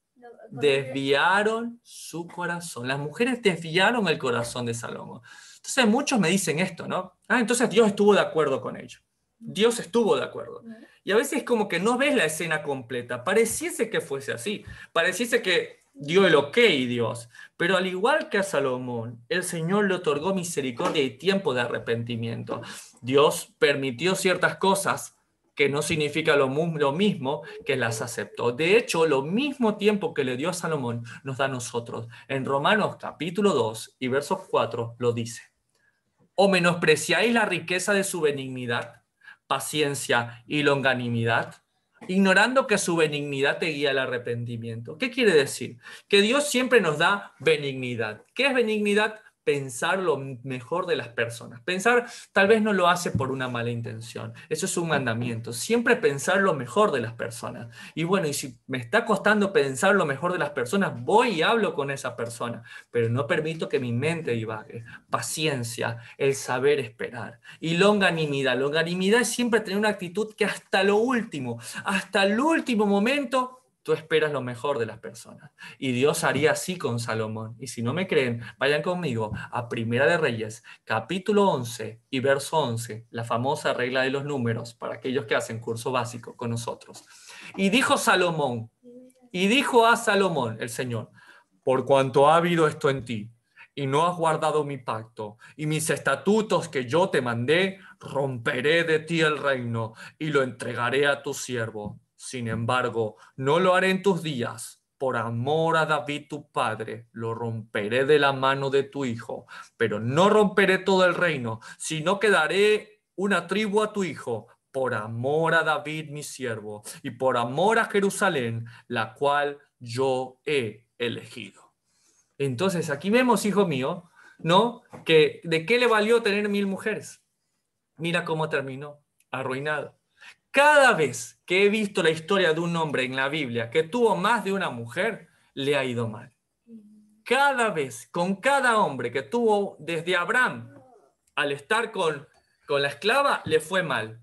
Desviaron su corazón. Las mujeres desviaron el corazón de Salomón. Entonces muchos me dicen esto, ¿no? Entonces Dios estuvo de acuerdo con ello. Dios estuvo de acuerdo. Y a veces como que no ves la escena completa. Pareciese que fuese así. Pareciese que dio el ok Dios. Pero al igual que a Salomón, el Señor le otorgó misericordia y tiempo de arrepentimiento. Dios permitió ciertas cosas que no significa lo mismo que las aceptó. De hecho, lo mismo tiempo que le dio a Salomón nos da a nosotros. En Romanos capítulo 2 y verso 4 lo dice. ¿O menospreciáis la riqueza de su benignidad, paciencia y longanimidad, ignorando que su benignidad te guía al arrepentimiento? ¿Qué quiere decir? Que Dios siempre nos da benignidad. ¿Qué es benignidad? Pensar lo mejor de las personas. Pensar tal vez no lo hace por una mala intención. Eso es un mandamiento. Siempre pensar lo mejor de las personas. Y bueno, y si me está costando pensar lo mejor de las personas, voy y hablo con esa persona, pero no permito que mi mente divague. Paciencia, el saber esperar. Y longanimidad. Longanimidad es siempre tener una actitud que hasta el último momento, tú esperas lo mejor de las personas. Y Dios haría así con Salomón. Y si no me creen, vayan conmigo a Primera de Reyes, capítulo 11 y verso 11, la famosa regla de los números para aquellos que hacen curso básico con nosotros. Y dijo a Salomón el Señor, por cuanto ha habido esto en ti, y no has guardado mi pacto y mis estatutos que yo te mandé, romperé de ti el reino y lo entregaré a tu siervo. Sin embargo, no lo haré en tus días. Por amor a David tu padre, lo romperé de la mano de tu hijo, pero no romperé todo el reino, sino que daré una tribu a tu hijo, por amor a David mi siervo, y por amor a Jerusalén, la cual yo he elegido. Entonces, aquí vemos, hijo mío, ¿no? Que ¿de qué le valió tener 1000 mujeres? Mira cómo terminó, arruinado. Cada vez que he visto la historia de un hombre en la Biblia que tuvo más de una mujer, le ha ido mal. Cada vez, con cada hombre que tuvo desde Abraham, al estar con la esclava, le fue mal.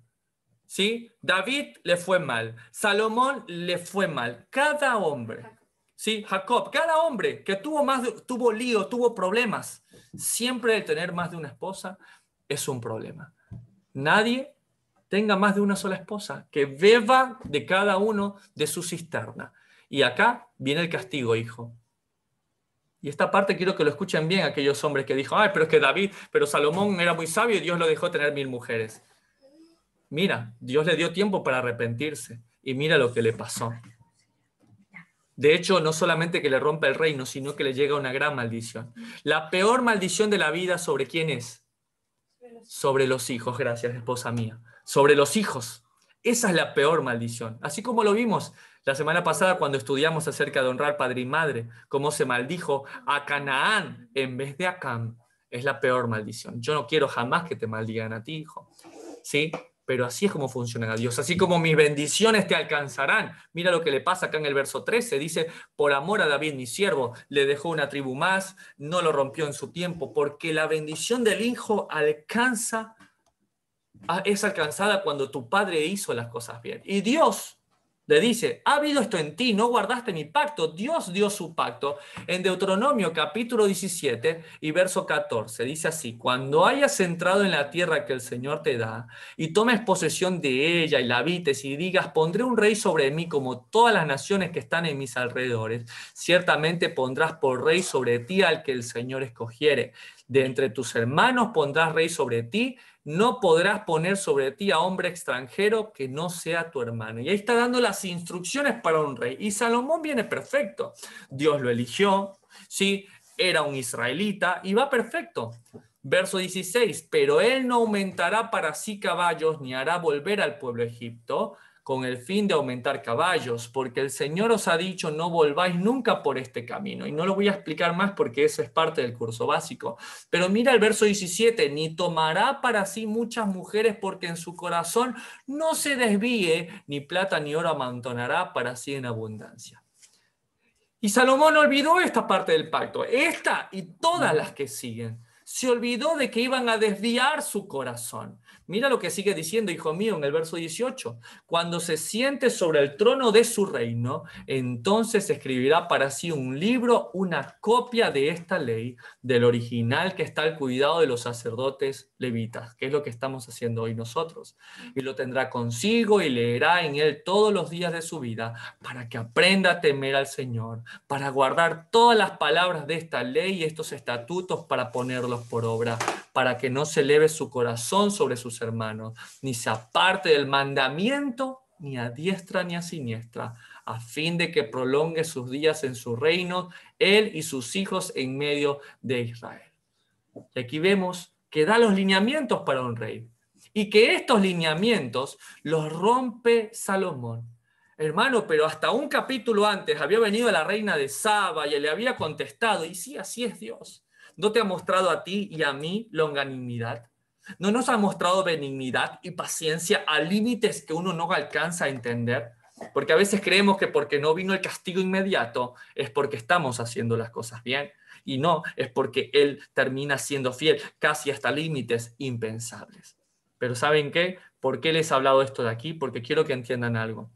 ¿Sí? David le fue mal. Salomón le fue mal. Cada hombre. ¿Sí? Jacob, cada hombre que tuvo lío, tuvo problemas. Siempre el tener más de una esposa es un problema. Nadie tenga más de una sola esposa, que beba de cada uno de su cisterna. Y acá viene el castigo, hijo. Y esta parte quiero que lo escuchen bien aquellos hombres que dijo, pero es que pero Salomón era muy sabio y Dios lo dejó tener 1000 mujeres. Mira, Dios le dio tiempo para arrepentirse y mira lo que le pasó. De hecho, no solamente que le rompe el reino, sino que le llega una gran maldición. La peor maldición de la vida, ¿sobre quién es? Sobre los hijos, gracias, esposa mía. Sobre los hijos. Esa es la peor maldición. Así como lo vimos la semana pasada cuando estudiamos acerca de honrar padre y madre, cómo se maldijo a Canaán en vez de a Cam. Es la peor maldición. Yo no quiero jamás que te maldigan a ti, hijo. ¿Sí? Pero así es como funciona Dios. Así como mis bendiciones te alcanzarán. Mira lo que le pasa acá en el verso 13. Dice, por amor a David, mi siervo, le dejó una tribu más, no lo rompió en su tiempo, porque la bendición del hijo es alcanzada cuando tu padre hizo las cosas bien. Y Dios le dice, ha habido esto en ti, no guardaste mi pacto. Dios dio su pacto en Deuteronomio capítulo 17 y verso 14. Dice así, cuando hayas entrado en la tierra que el Señor te da y tomes posesión de ella y la habites y digas, pondré un rey sobre mí como todas las naciones que están en mis alrededores, ciertamente pondrás por rey sobre ti al que el Señor escogiere. De entre tus hermanos pondrás rey sobre ti, no podrás poner sobre ti a hombre extranjero que no sea tu hermano. Y ahí está dando las instrucciones para un rey. Y Salomón viene perfecto. Dios lo eligió, ¿sí? Era un israelita y va perfecto. Verso 16, pero él no aumentará para sí caballos ni hará volver al pueblo de Egipto con el fin de aumentar caballos, porque el Señor os ha dicho, no volváis nunca por este camino. Y no lo voy a explicar más porque eso es parte del curso básico. Pero mira el verso 17, ni tomará para sí muchas mujeres porque en su corazón no se desvíe, ni plata ni oro amontonará para sí en abundancia. Y Salomón olvidó esta parte del pacto, esta y todas las que siguen. Se olvidó de que iban a desviar su corazón. Mira lo que sigue diciendo, hijo mío, en el verso 18. Cuando se siente sobre el trono de su reino, entonces escribirá para sí un libro, una copia de esta ley, del original que está al cuidado de los sacerdotes levitas, que es lo que estamos haciendo hoy nosotros. Y lo tendrá consigo y leerá en él todos los días de su vida, para que aprenda a temer al Señor, para guardar todas las palabras de esta ley y estos estatutos para ponerlos por obra, para que no se eleve su corazón sobre sus hermanos, ni se aparte del mandamiento, ni a diestra ni a siniestra, a fin de que prolongue sus días en su reino, él y sus hijos en medio de Israel. Y aquí vemos que da los lineamientos para un rey, y que estos lineamientos los rompe Salomón. Hermano, pero hasta un capítulo antes había venido la reina de Saba y le había contestado, y sí, así es Dios. ¿No te ha mostrado a ti y a mí longanimidad? ¿No nos ha mostrado benignidad y paciencia a límites que uno no alcanza a entender? Porque a veces creemos que porque no vino el castigo inmediato es porque estamos haciendo las cosas bien. Y no, es porque Él termina siendo fiel casi hasta límites impensables. Pero ¿saben qué? ¿Por qué les he hablado esto de aquí? Porque quiero que entiendan algo.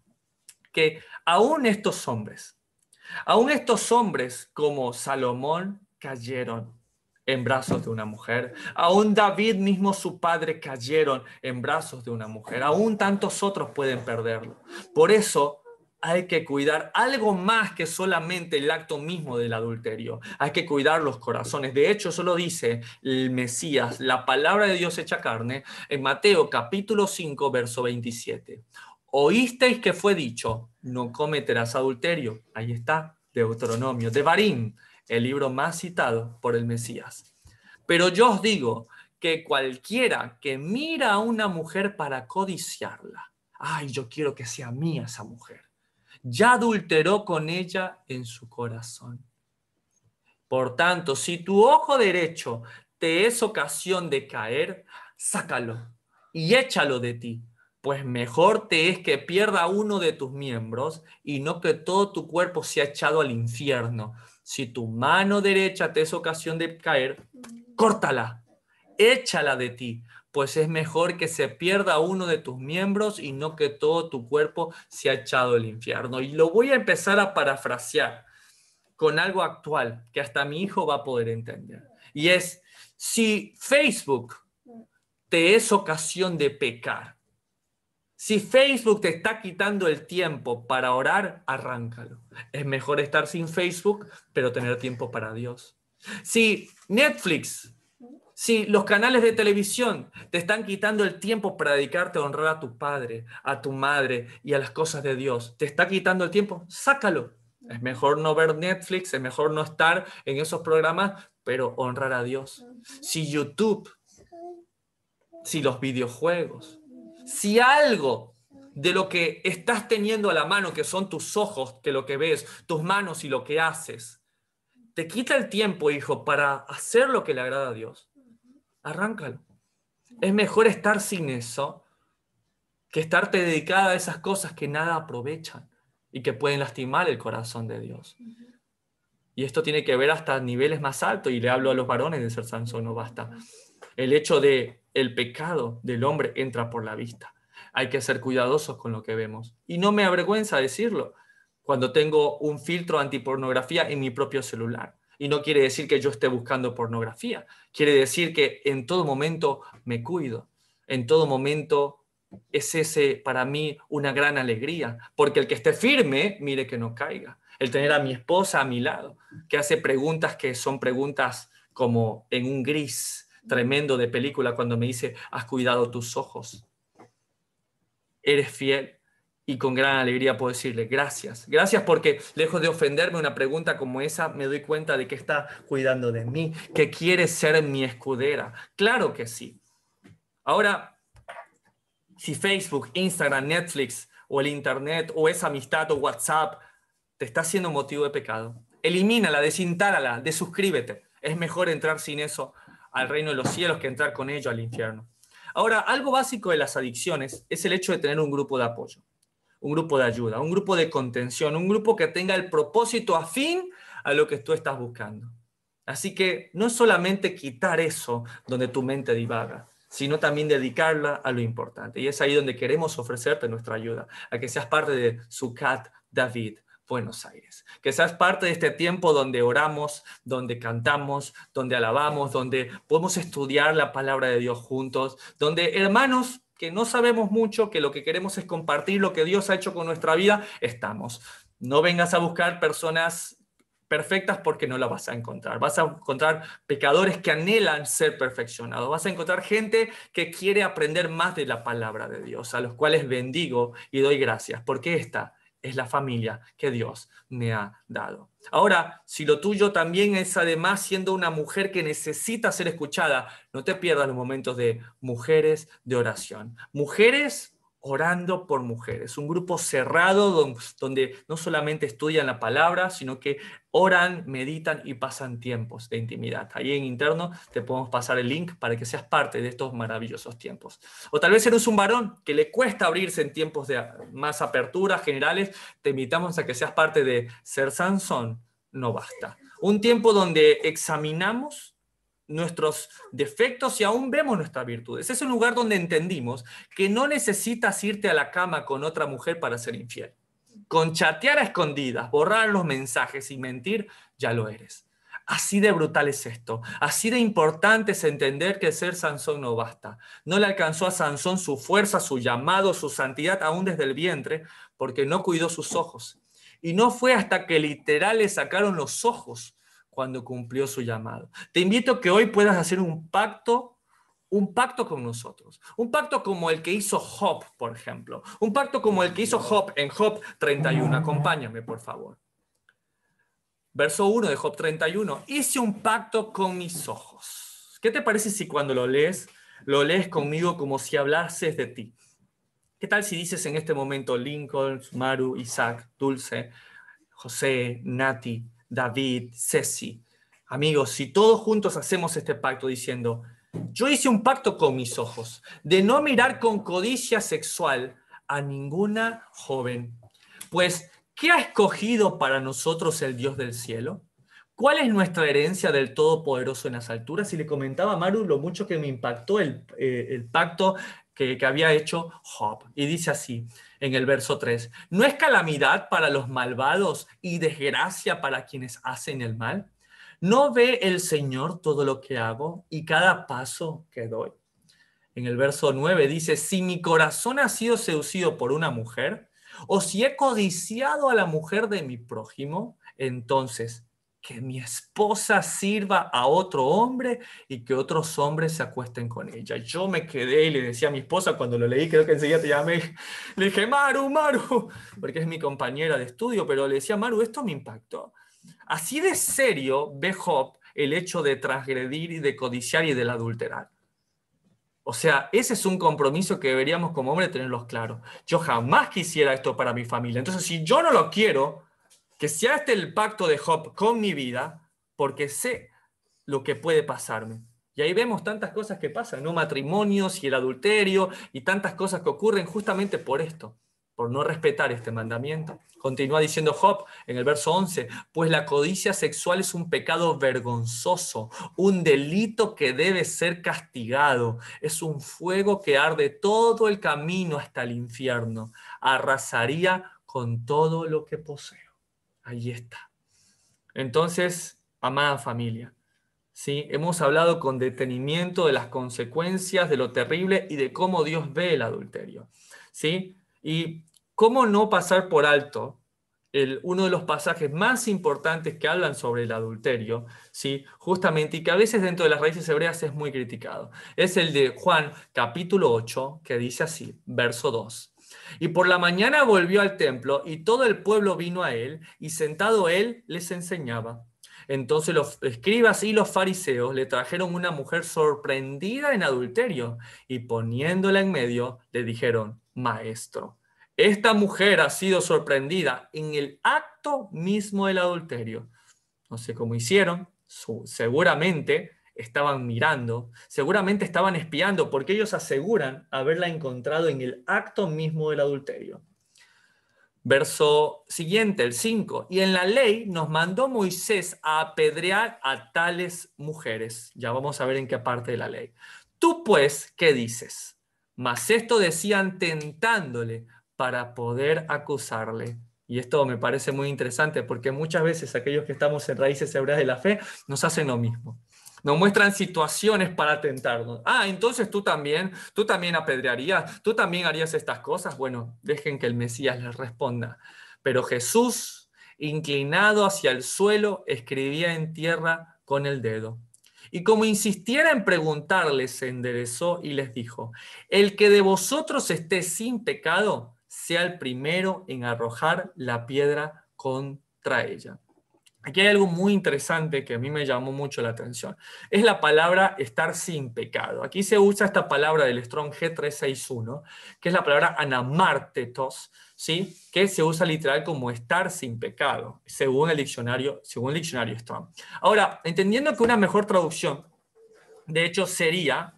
Que aún estos hombres como Salomón cayeron en brazos de una mujer. Aún David mismo, su padre, cayeron en brazos de una mujer. Aún tantos otros pueden perderlo. Por eso hay que cuidar algo más que solamente el acto mismo del adulterio. Hay que cuidar los corazones. De hecho, eso lo dice el Mesías, la palabra de Dios hecha carne, en Mateo capítulo 5, verso 27. Oísteis que fue dicho, no cometerás adulterio. Ahí está, Deuteronomio, Devarim, el libro más citado por el Mesías. Pero yo os digo que cualquiera que mira a una mujer para codiciarla, ay, yo quiero que sea mía esa mujer, ya adulteró con ella en su corazón. Por tanto, si tu ojo derecho te es ocasión de caer, sácalo y échalo de ti, pues mejor te es que pierda uno de tus miembros y no que todo tu cuerpo sea echado al infierno. Si tu mano derecha te es ocasión de caer, córtala, échala de ti, pues es mejor que se pierda uno de tus miembros y no que todo tu cuerpo sea echado al infierno. Y lo voy a empezar a parafrasear con algo actual que hasta mi hijo va a poder entender. Y es, si Facebook te es ocasión de pecar, si Facebook te está quitando el tiempo para orar, arráncalo. Es mejor estar sin Facebook, pero tener tiempo para Dios. Si Netflix, si los canales de televisión te están quitando el tiempo para dedicarte a honrar a tu padre, a tu madre y a las cosas de Dios, te está quitando el tiempo, sácalo. Es mejor no ver Netflix, es mejor no estar en esos programas, pero honrar a Dios. Si YouTube, si los videojuegos, si algo de lo que estás teniendo a la mano, que son tus ojos, que lo que ves, tus manos y lo que haces, te quita el tiempo, hijo, para hacer lo que le agrada a Dios, arráncalo. Es mejor estar sin eso que estarte dedicada a esas cosas que nada aprovechan y que pueden lastimar el corazón de Dios. Y esto tiene que ver hasta niveles más altos, y le hablo a los varones de ser Sansón, no basta. El hecho de el pecado del hombre entra por la vista. Hay que ser cuidadosos con lo que vemos. Y no me avergüenza decirlo cuando tengo un filtro antipornografía en mi propio celular. Y no quiere decir que yo esté buscando pornografía. Quiere decir que en todo momento me cuido. En todo momento es ese para mí una gran alegría. Porque el que esté firme, mire que no caiga. El tener a mi esposa a mi lado, que hace preguntas que son preguntas como en un gris tremendo de película, cuando me dice, has cuidado tus ojos, eres fiel, y con gran alegría puedo decirle gracias. Gracias porque lejos de ofenderme una pregunta como esa, me doy cuenta de que está cuidando de mí, que quiere ser mi escudera. Claro que sí. Ahora, si Facebook, Instagram, Netflix o el Internet o esa amistad o WhatsApp te está haciendo motivo de pecado, elimínala, desintálala, desuscríbete. Es mejor entrar sin eso al reino de los cielos que entrar con ello al infierno. Ahora, algo básico de las adicciones es el hecho de tener un grupo de apoyo, un grupo de ayuda, un grupo de contención, un grupo que tenga el propósito afín a lo que tú estás buscando. Así que no es solamente quitar eso donde tu mente divaga, sino también dedicarla a lo importante. Y es ahí donde queremos ofrecerte nuestra ayuda, a que seas parte de Sucat David, Buenos Aires. Que seas parte de este tiempo donde oramos, donde cantamos, donde alabamos, donde podemos estudiar la palabra de Dios juntos, donde hermanos que no sabemos mucho, que lo que queremos es compartir lo que Dios ha hecho con nuestra vida, estamos. No vengas a buscar personas perfectas porque no la vas a encontrar. Vas a encontrar pecadores que anhelan ser perfeccionados. Vas a encontrar gente que quiere aprender más de la palabra de Dios, a los cuales bendigo y doy gracias, porque esta es la familia que Dios me ha dado. Ahora, si lo tuyo también es además siendo una mujer que necesita ser escuchada, no te pierdas los momentos de mujeres de oración. Mujeres orando por mujeres, un grupo cerrado donde no solamente estudian la palabra, sino que oran, meditan y pasan tiempos de intimidad. Ahí en interno te podemos pasar el link para que seas parte de estos maravillosos tiempos. O tal vez eres un varón que le cuesta abrirse en tiempos de más aperturas generales, te invitamos a que seas parte de Ser Sansón, no basta. Un tiempo donde examinamos nuestros defectos y aún vemos nuestras virtudes. Es un lugar donde entendimos que no necesitas irte a la cama con otra mujer para ser infiel. Con chatear a escondidas, borrar los mensajes y mentir, ya lo eres. Así de brutal es esto. Así de importante es entender que ser Sansón no basta. No le alcanzó a Sansón su fuerza, su llamado, su santidad aún desde el vientre, porque no cuidó sus ojos. Y no fue hasta que literal le sacaron los ojos cuando cumplió su llamado. Te invito a que hoy puedas hacer un pacto con nosotros. Un pacto como el que hizo Job, por ejemplo. Un pacto como el que hizo Job en Job 31. Acompáñame, por favor. Verso 1 de Job 31. Hice un pacto con mis ojos. ¿Qué te parece si cuando lo lees conmigo como si hablases de ti? ¿Qué tal si dices en este momento Lincoln, Maru, Isaac, Dulce, José, Nati, David, Ceci? Amigos, si todos juntos hacemos este pacto diciendo, yo hice un pacto con mis ojos de no mirar con codicia sexual a ninguna joven. Pues, ¿qué ha escogido para nosotros el Dios del cielo? ¿Cuál es nuestra herencia del Todopoderoso en las alturas? Y le comentaba a Maru lo mucho que me impactó el pacto que había hecho Job. Y dice así en el verso 3, ¿no es calamidad para los malvados y desgracia para quienes hacen el mal? ¿No ve el Señor todo lo que hago y cada paso que doy? En el verso 9 dice, si mi corazón ha sido seducido por una mujer, o si he codiciado a la mujer de mi prójimo, entonces que mi esposa sirva a otro hombre y que otros hombres se acuesten con ella. Yo me quedé y le decía a mi esposa cuando lo leí, creo que enseguida te llamé, le dije, Maru, porque es mi compañera de estudio, pero le decía, Maru, esto me impactó. Así de serio ve Job el hecho de transgredir y de codiciar y del adulterar. O sea, ese es un compromiso que deberíamos como hombre tenerlos claros. Yo jamás quisiera esto para mi familia. Entonces, si yo no lo quiero, que sea este el pacto de Job con mi vida, porque sé lo que puede pasarme. Y ahí vemos tantas cosas que pasan, ¿no? Matrimonios y el adulterio y tantas cosas que ocurren justamente por esto, por no respetar este mandamiento. Continúa diciendo Job en el verso 11, pues la codicia sexual es un pecado vergonzoso, un delito que debe ser castigado. Es un fuego que arde todo el camino hasta el infierno. Arrasaría con todo lo que poseo. Ahí está. Entonces, amada familia, ¿sí? Hemos hablado con detenimiento de las consecuencias, de lo terrible y de cómo Dios ve el adulterio, ¿sí? Y cómo no pasar por alto uno de los pasajes más importantes que hablan sobre el adulterio, ¿sí? Justamente, y que a veces dentro de las raíces hebreas es muy criticado. Es el de Juan capítulo 8, que dice así, verso 2. Y por la mañana volvió al templo y todo el pueblo vino a él y sentado él les enseñaba. Entonces los escribas y los fariseos le trajeron una mujer sorprendida en adulterio y poniéndola en medio le dijeron, maestro, esta mujer ha sido sorprendida en el acto mismo del adulterio. No sé cómo hicieron, seguramente estaban mirando, seguramente estaban espiando, porque ellos aseguran haberla encontrado en el acto mismo del adulterio. Verso siguiente, el 5. Y en la ley nos mandó Moisés a apedrear a tales mujeres. Ya vamos a ver en qué parte de la ley. Tú pues, ¿qué dices? Mas esto decían tentándole para poder acusarle. Y esto me parece muy interesante porque muchas veces aquellos que estamos en raíces hebreas de la fe nos hacen lo mismo. Nos muestran situaciones para tentarnos. Entonces tú también apedrearías, tú también harías estas cosas. Bueno, dejen que el Mesías les responda. Pero Jesús, inclinado hacia el suelo, escribía en tierra con el dedo. Y como insistiera en preguntarles, se enderezó y les dijo, el que de vosotros esté sin pecado, sea el primero en arrojar la piedra contra ella. Aquí hay algo muy interesante que a mí me llamó mucho la atención. Es la palabra estar sin pecado. Aquí se usa esta palabra del Strong G361, que es la palabra anamartetos, ¿sí? Que se usa literal como estar sin pecado, según el diccionario Strong. Ahora, entendiendo que una mejor traducción, de hecho, sería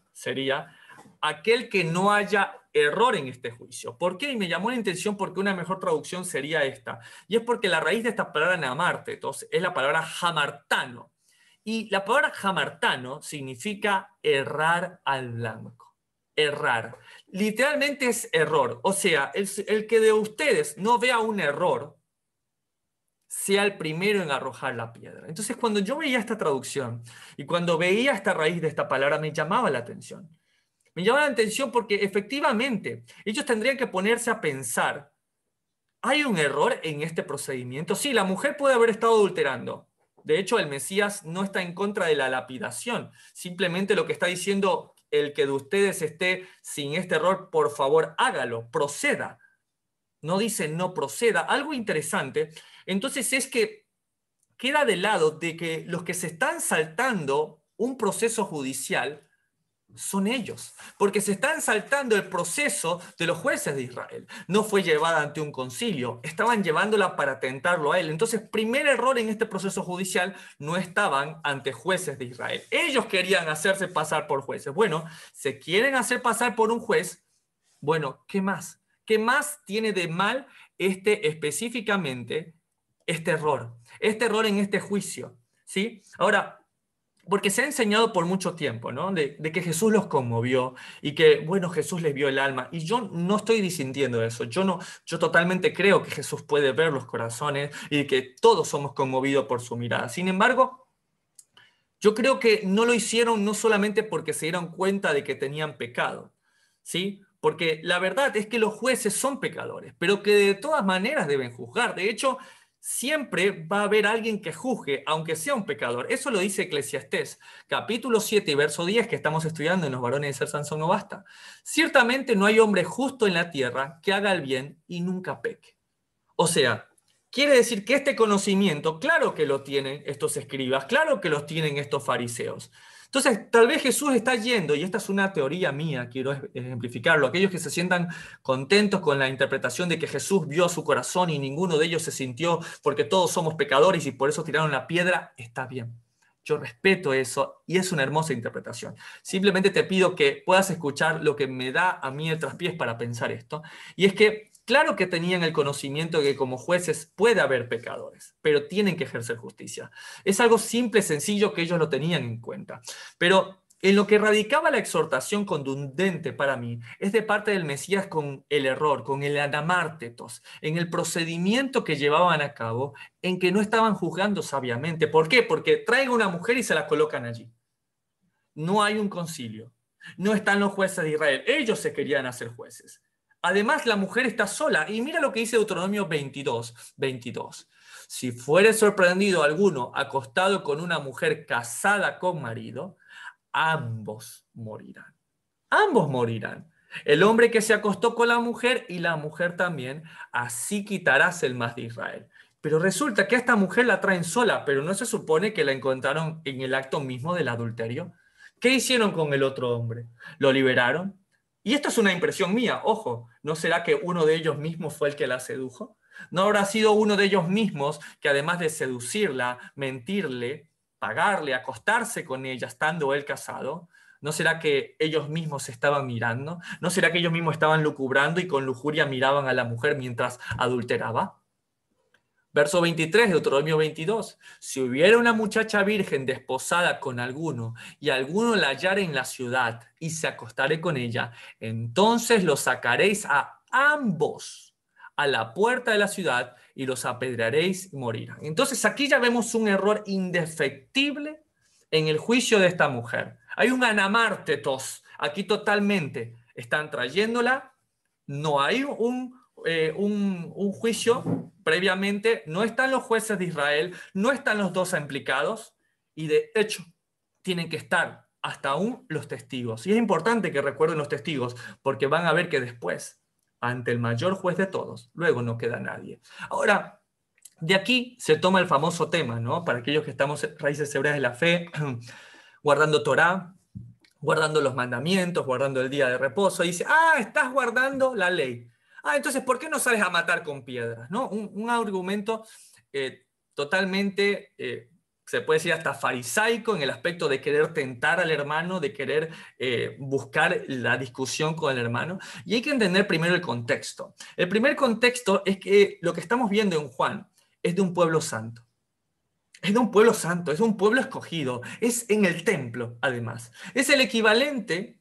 aquel que no haya error en este juicio. ¿Por qué? Y me llamó la atención porque una mejor traducción sería esta. Y es porque la raíz de esta palabra namartetos es la palabra hamartano. Y la palabra hamartano significa errar al blanco. Errar. Literalmente es error. O sea, el que de ustedes no vea un error, sea el primero en arrojar la piedra. Entonces, cuando yo veía esta traducción y cuando veía esta raíz de esta palabra, me llamaba la atención. Me llamaba la atención porque efectivamente ellos tendrían que ponerse a pensar, ¿hay un error en este procedimiento? Sí, la mujer puede haber estado adulterando. De hecho, el Mesías no está en contra de la lapidación. Simplemente lo que está diciendo, el que de ustedes esté sin este error, por favor, hágalo, proceda. No dice no proceda. Algo interesante, entonces, es que queda de lado de que los que se están saltando un proceso judicial son ellos, porque se están saltando el proceso de los jueces de Israel. No fue llevada ante un concilio, estaban llevándola para tentarlo a él. Entonces, primer error en este proceso judicial, no estaban ante jueces de Israel. Ellos querían hacerse pasar por jueces. Bueno, se quieren hacer pasar por un juez. Bueno, ¿qué más? ¿Qué más tiene de mal específicamente este error en este juicio? ¿Sí? Ahora, porque se ha enseñado por mucho tiempo, ¿no? De que Jesús los conmovió y que, bueno, Jesús les vio el alma. Y yo no estoy disintiendo eso. Yo totalmente creo que Jesús puede ver los corazones y que todos somos conmovidos por su mirada. Sin embargo, yo creo que no lo hicieron no solamente porque se dieron cuenta de que tenían pecado, ¿sí? Porque la verdad es que los jueces son pecadores, pero que de todas maneras deben juzgar. De hecho, siempre va a haber alguien que juzgue, aunque sea un pecador. Eso lo dice Eclesiastés, capítulo 7 y verso 10, que estamos estudiando en Los varones de ser Sansón no basta. Ciertamente no hay hombre justo en la tierra que haga el bien y nunca peque. O sea, quiere decir que este conocimiento, claro que lo tienen estos escribas, claro que los tienen estos fariseos. Entonces, tal vez Jesús está yendo, y esta es una teoría mía, quiero ejemplificarlo, aquellos que se sientan contentos con la interpretación de que Jesús vio su corazón y ninguno de ellos se sintió porque todos somos pecadores y por eso tiraron la piedra, está bien. Yo respeto eso y es una hermosa interpretación. Simplemente te pido que puedas escuchar lo que me da a mí el traspiés para pensar esto. Y es que, claro que tenían el conocimiento de que como jueces puede haber pecadores, pero tienen que ejercer justicia. Es algo simple, sencillo, que ellos lo tenían en cuenta. Pero en lo que radicaba la exhortación contundente para mí es de parte del Mesías con el error, con el anamártetos, en el procedimiento que llevaban a cabo, en que no estaban juzgando sabiamente. ¿Por qué? Porque traen una mujer y se la colocan allí. No hay un concilio. No están los jueces de Israel. Ellos se querían hacer jueces. Además, la mujer está sola. Y mira lo que dice Deuteronomio 22. Si fuere sorprendido alguno acostado con una mujer casada con marido, ambos morirán. Ambos morirán. El hombre que se acostó con la mujer y la mujer también, así quitarás el más de Israel. Pero resulta que a esta mujer la traen sola, pero no se supone que la encontraron en el acto mismo del adulterio. ¿Qué hicieron con el otro hombre? ¿Lo liberaron? Y esto es una impresión mía, ojo, ¿no será que uno de ellos mismos fue el que la sedujo? ¿No habrá sido uno de ellos mismos que además de seducirla, mentirle, pagarle, acostarse con ella estando él casado? ¿No será que ellos mismos se estaban mirando? ¿No será que ellos mismos estaban lucubrando y con lujuria miraban a la mujer mientras adulteraba? Verso 23 de Deuteronomio 22. Si hubiera una muchacha virgen desposada con alguno y alguno la hallare en la ciudad y se acostare con ella, entonces los sacaréis a ambos a la puerta de la ciudad y los apedrearéis y morirán. Entonces aquí ya vemos un error indefectible en el juicio de esta mujer. Hay un anamártetos aquí totalmente. Están trayéndola, no hay un juicio previamente, no están los jueces de Israel, no están los dos implicados y de hecho tienen que estar hasta aún los testigos. Y es importante que recuerden los testigos porque van a ver que después, ante el mayor juez de todos, luego no queda nadie. Ahora, de aquí se toma el famoso tema, ¿no? Para aquellos que estamos en raíces hebreas de la fe, guardando Torá, guardando los mandamientos, guardando el día de reposo. Y dice, estás guardando la ley. Entonces, ¿por qué no sales a matar con piedras? ¿No? Un argumento totalmente, se puede decir hasta farisaico en el aspecto de querer tentar al hermano, de querer buscar la discusión con el hermano. Y hay que entender primero el contexto. El primer contexto es que lo que estamos viendo en Juan es de un pueblo santo. Es de un pueblo santo, es de un pueblo escogido, es en el templo, además. Es el equivalente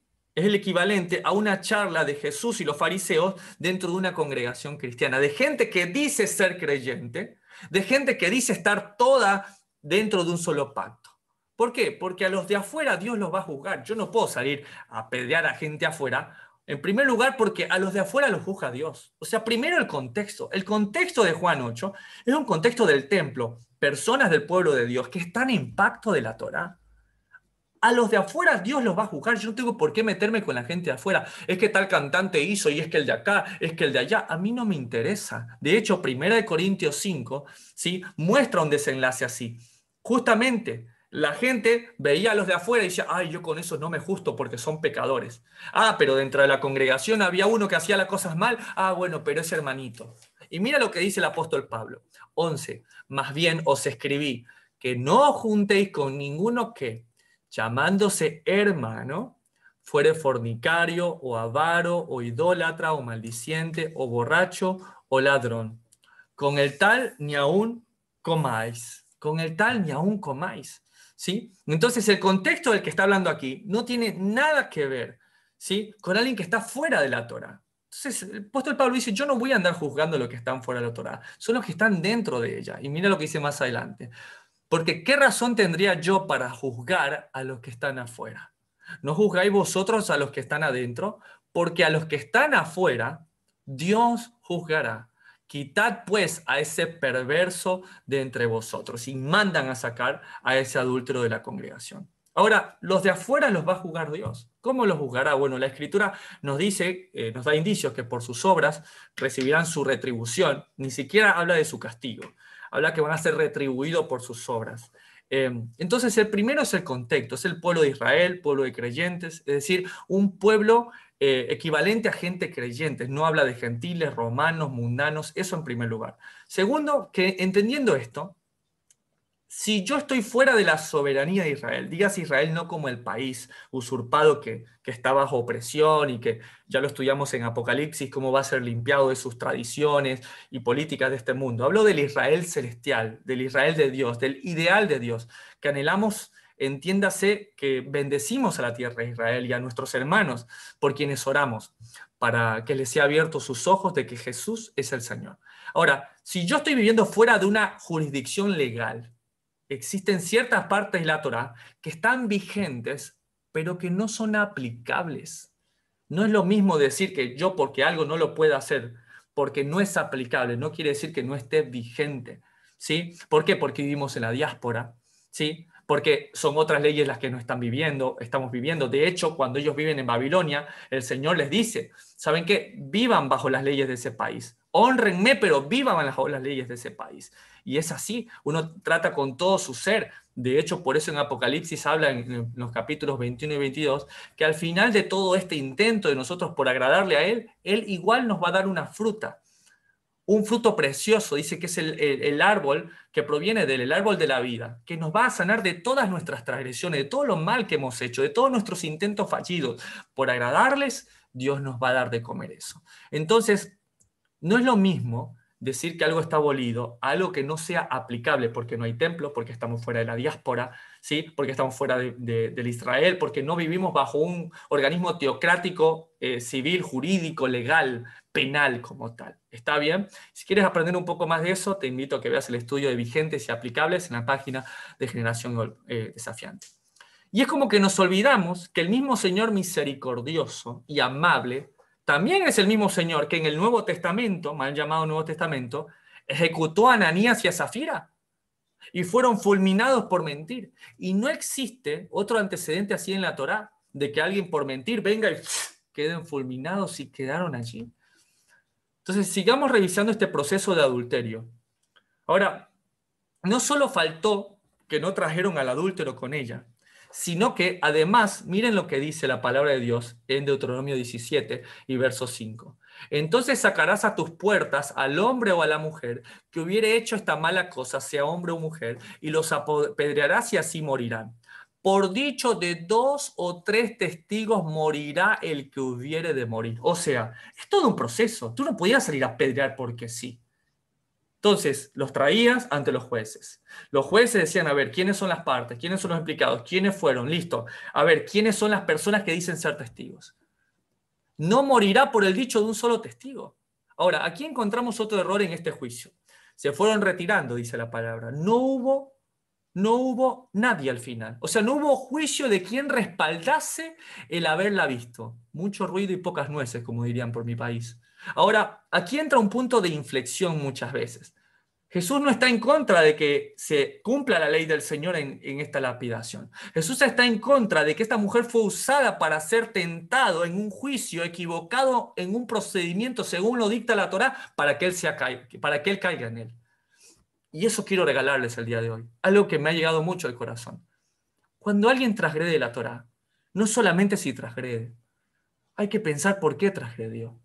a una charla de Jesús y los fariseos dentro de una congregación cristiana, de gente que dice ser creyente, de gente que dice estar toda dentro de un solo pacto. ¿Por qué? Porque a los de afuera Dios los va a juzgar. Yo no puedo salir a apedrear a gente afuera. En primer lugar, porque a los de afuera los juzga Dios. O sea, primero el contexto. El contexto de Juan 8 es un contexto del templo, personas del pueblo de Dios que están en pacto de la Torá. A los de afuera Dios los va a juzgar. Yo no tengo por qué meterme con la gente de afuera. Es que tal cantante hizo y es que el de acá, es que el de allá. A mí no me interesa. De hecho, 1 Corintios 5, ¿sí?, muestra un desenlace así. Justamente, la gente veía a los de afuera y decía, yo con eso no me justo porque son pecadores. Pero dentro de la congregación había uno que hacía las cosas mal. Bueno, pero es hermanito. Y mira lo que dice el apóstol Pablo. 11. Más bien os escribí que no os juntéis con ninguno que, llamándose hermano, fuere fornicario o avaro o idólatra o maldiciente o borracho o ladrón. Con el tal ni aún comáis. Con el tal ni aún comáis. ¿Sí? Entonces el contexto del que está hablando aquí no tiene nada que ver, ¿sí?, con alguien que está fuera de la Torá. Entonces el apóstol Pablo dice, yo no voy a andar juzgando a los que están fuera de la Torá, son los que están dentro de ella. Y mira lo que dice más adelante. Porque ¿qué razón tendría yo para juzgar a los que están afuera? ¿No juzgáis vosotros a los que están adentro? Porque a los que están afuera, Dios juzgará. Quitad pues a ese perverso de entre vosotros. Y mandan a sacar a ese adúltero de la congregación. Ahora, los de afuera los va a juzgar Dios. ¿Cómo los juzgará? Bueno, la Escritura nos dice, nos da indicios que por sus obras recibirán su retribución. Ni siquiera habla de su castigo. Habla que van a ser retribuidos por sus obras. Entonces, el primero es el contexto, es el pueblo de Israel, pueblo de creyentes, es decir, un pueblo equivalente a gente creyente. No habla de gentiles, romanos, mundanos, eso en primer lugar. Segundo, que entendiendo esto, si yo estoy fuera de la soberanía de Israel, digas Israel no como el país usurpado que está bajo opresión y que ya lo estudiamos en Apocalipsis, cómo va a ser limpiado de sus tradiciones y políticas de este mundo. Hablo del Israel celestial, del Israel de Dios, del ideal de Dios, que anhelamos, entiéndase, que bendecimos a la tierra de Israel y a nuestros hermanos por quienes oramos, para que les sea abiertos sus ojos de que Jesús es el Señor. Ahora, si yo estoy viviendo fuera de una jurisdicción legal, existen ciertas partes de la Torá que están vigentes, pero que no son aplicables. No es lo mismo decir que yo porque algo no lo puedo hacer, porque no es aplicable, no quiere decir que no esté vigente. ¿Sí? ¿Por qué? Porque vivimos en la diáspora, ¿sí? Porque son otras leyes las que no estamos viviendo. De hecho, cuando ellos viven en Babilonia, el Señor les dice, ¿saben qué? Vivan bajo las leyes de ese país. Hónrenme, pero vivan bajo las leyes de ese país. Y es así, uno trata con todo su ser. De hecho, por eso en Apocalipsis habla en los capítulos 21 y 22, que al final de todo este intento de nosotros por agradarle a Él igual nos va a dar una fruta. Un fruto precioso, dice que es el árbol que proviene del árbol de la vida, que nos va a sanar de todas nuestras transgresiones, de todo lo mal que hemos hecho, de todos nuestros intentos fallidos. Por agradarles, Dios nos va a dar de comer eso. Entonces, no es lo mismo decir que algo está abolido a algo que no sea aplicable, porque no hay templo, porque estamos fuera de la diáspora, ¿sí? Porque estamos fuera del Israel, porque no vivimos bajo un organismo teocrático, civil, jurídico, legal, penal como tal. ¿Está bien? Si quieres aprender un poco más de eso, te invito a que veas el estudio de vigentes y aplicables en la página de Generación Desafiante. Y es como que nos olvidamos que el mismo Señor misericordioso y amable también es el mismo Señor que en el Nuevo Testamento, mal llamado Nuevo Testamento, ejecutó a Ananías y a Zafira y fueron fulminados por mentir. Y no existe otro antecedente así en la Torá, de que alguien por mentir venga y queden fulminados y quedaron allí. Entonces, sigamos revisando este proceso de adulterio. Ahora, no solo faltó que no trajeron al adúltero con ella, sino que además, miren lo que dice la palabra de Dios en Deuteronomio 17 y verso 5. Entonces sacarás a tus puertas al hombre o a la mujer que hubiere hecho esta mala cosa, sea hombre o mujer, y los apedrearás y así morirán. Por dicho de 2 o 3 testigos morirá el que hubiere de morir. O sea, es todo un proceso. Tú no podías salir a apedrear porque sí. Entonces, los traías ante los jueces. Los jueces decían, a ver, ¿quiénes son las partes? ¿Quiénes son los implicados? ¿Quiénes fueron? Listo. A ver, ¿quiénes son las personas que dicen ser testigos? No morirá por el dicho de un solo testigo. Ahora, aquí encontramos otro error en este juicio. Se fueron retirando, dice la palabra. No hubo nadie al final. O sea, no hubo juicio de quien respaldase el haberla visto. Mucho ruido y pocas nueces, como dirían por mi país. Ahora, aquí entra un punto de inflexión muchas veces. Jesús no está en contra de que se cumpla la ley del Señor en esta lapidación. Jesús está en contra de que esta mujer fue usada para ser tentado en un juicio equivocado, en un procedimiento según lo dicta la Torá, para que él caiga en él. Y eso quiero regalarles el día de hoy. Algo que me ha llegado mucho al corazón. Cuando alguien transgrede la Torá, no solamente si transgrede, hay que pensar por qué transgredió.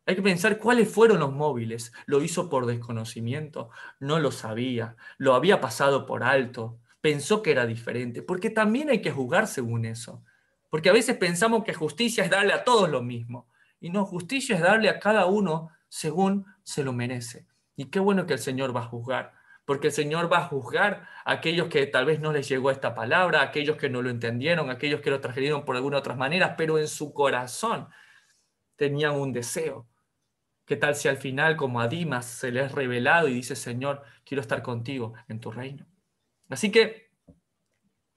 Hay que pensar cuáles fueron los móviles. ¿Lo hizo por desconocimiento? ¿No lo sabía? ¿Lo había pasado por alto? ¿Pensó que era diferente? Porque también hay que juzgar según eso. Porque a veces pensamos que justicia es darle a todos lo mismo. Y no, justicia es darle a cada uno según se lo merece. Y qué bueno que el Señor va a juzgar. Porque el Señor va a juzgar a aquellos que tal vez no les llegó esta palabra, a aquellos que no lo entendieron, a aquellos que lo transgredieron por alguna otra manera, pero en su corazón tenían un deseo. ¿Qué tal si al final, como a Dimas, se le es revelado y dice, Señor, quiero estar contigo en tu reino? Así que,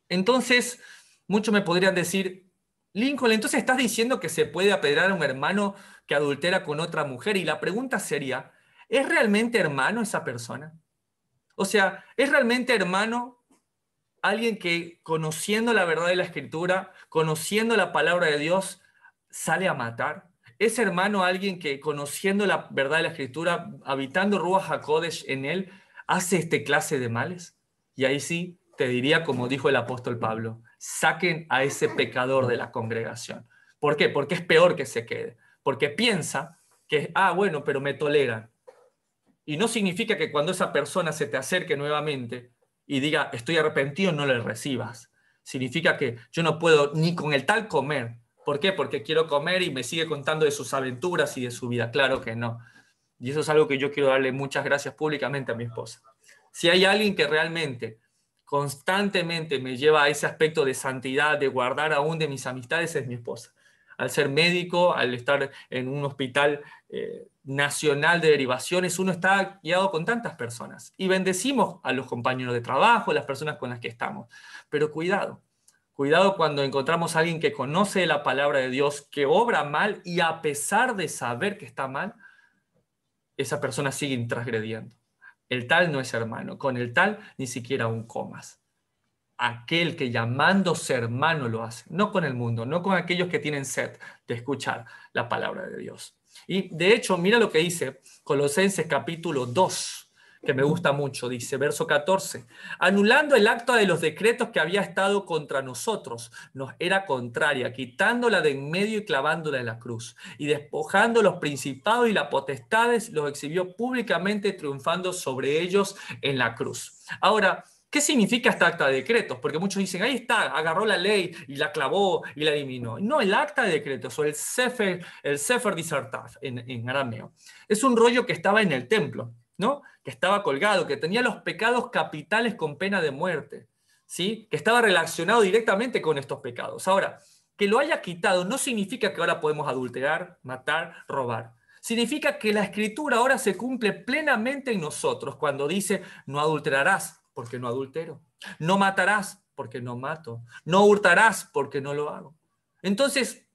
entonces, muchos me podrían decir, Lincoln, entonces estás diciendo que se puede apedrear a un hermano que adultera con otra mujer. Y la pregunta sería, ¿es realmente hermano esa persona? O sea, ¿es realmente hermano alguien que conociendo la verdad de la Escritura, conociendo la palabra de Dios, sale a matar? ¿Es hermano alguien que conociendo la verdad de la Escritura, habitando Ruach HaKodesh en él, hace este clase de males? Y ahí sí te diría, como dijo el apóstol Pablo, saquen a ese pecador de la congregación. ¿Por qué? Porque es peor que se quede. Porque piensa que, bueno, pero me toleran. Y no significa que cuando esa persona se te acerque nuevamente, y diga, estoy arrepentido, no le recibas. Significa que yo no puedo ni con el tal comer. ¿Por qué? Porque quiero comer y me sigue contando de sus aventuras y de su vida. Claro que no. Y eso es algo que yo quiero darle muchas gracias públicamente a mi esposa. Si hay alguien que realmente, constantemente me lleva a ese aspecto de santidad, de guardar aún de mis amistades, es mi esposa. Al ser médico, al estar en un hospital nacional de derivaciones, uno está guiado con tantas personas. Y bendecimos a los compañeros de trabajo, a las personas con las que estamos. Pero cuidado. Cuidado cuando encontramos a alguien que conoce la palabra de Dios, que obra mal y a pesar de saber que está mal, esa persona sigue transgrediendo. El tal no es hermano. Con el tal ni siquiera aún comas. Aquel que llamándose hermano lo hace. No con el mundo, no con aquellos que tienen sed de escuchar la palabra de Dios. Y de hecho, mira lo que dice Colosenses capítulo 2, que me gusta mucho. Dice, verso 14, anulando el acta de los decretos que había estado contra nosotros, nos era contraria, quitándola de en medio y clavándola en la cruz. Y despojando los principados y las potestades, los exhibió públicamente, triunfando sobre ellos en la cruz. Ahora, ¿qué significa esta acta de decretos? Porque muchos dicen, ahí está, agarró la ley y la clavó y la eliminó. No, el acta de decretos o el Sefer Disartaf en arameo, es un rollo que estaba en el templo, ¿no? Que estaba colgado, que tenía los pecados capitales con pena de muerte, ¿sí? Que estaba relacionado directamente con estos pecados. Ahora, que lo haya quitado no significa que ahora podemos adulterar, matar, robar. Significa que la escritura ahora se cumple plenamente en nosotros cuando dice, no adulterarás, porque no adultero. No matarás, porque no mato. No hurtarás, porque no lo hago. Entonces,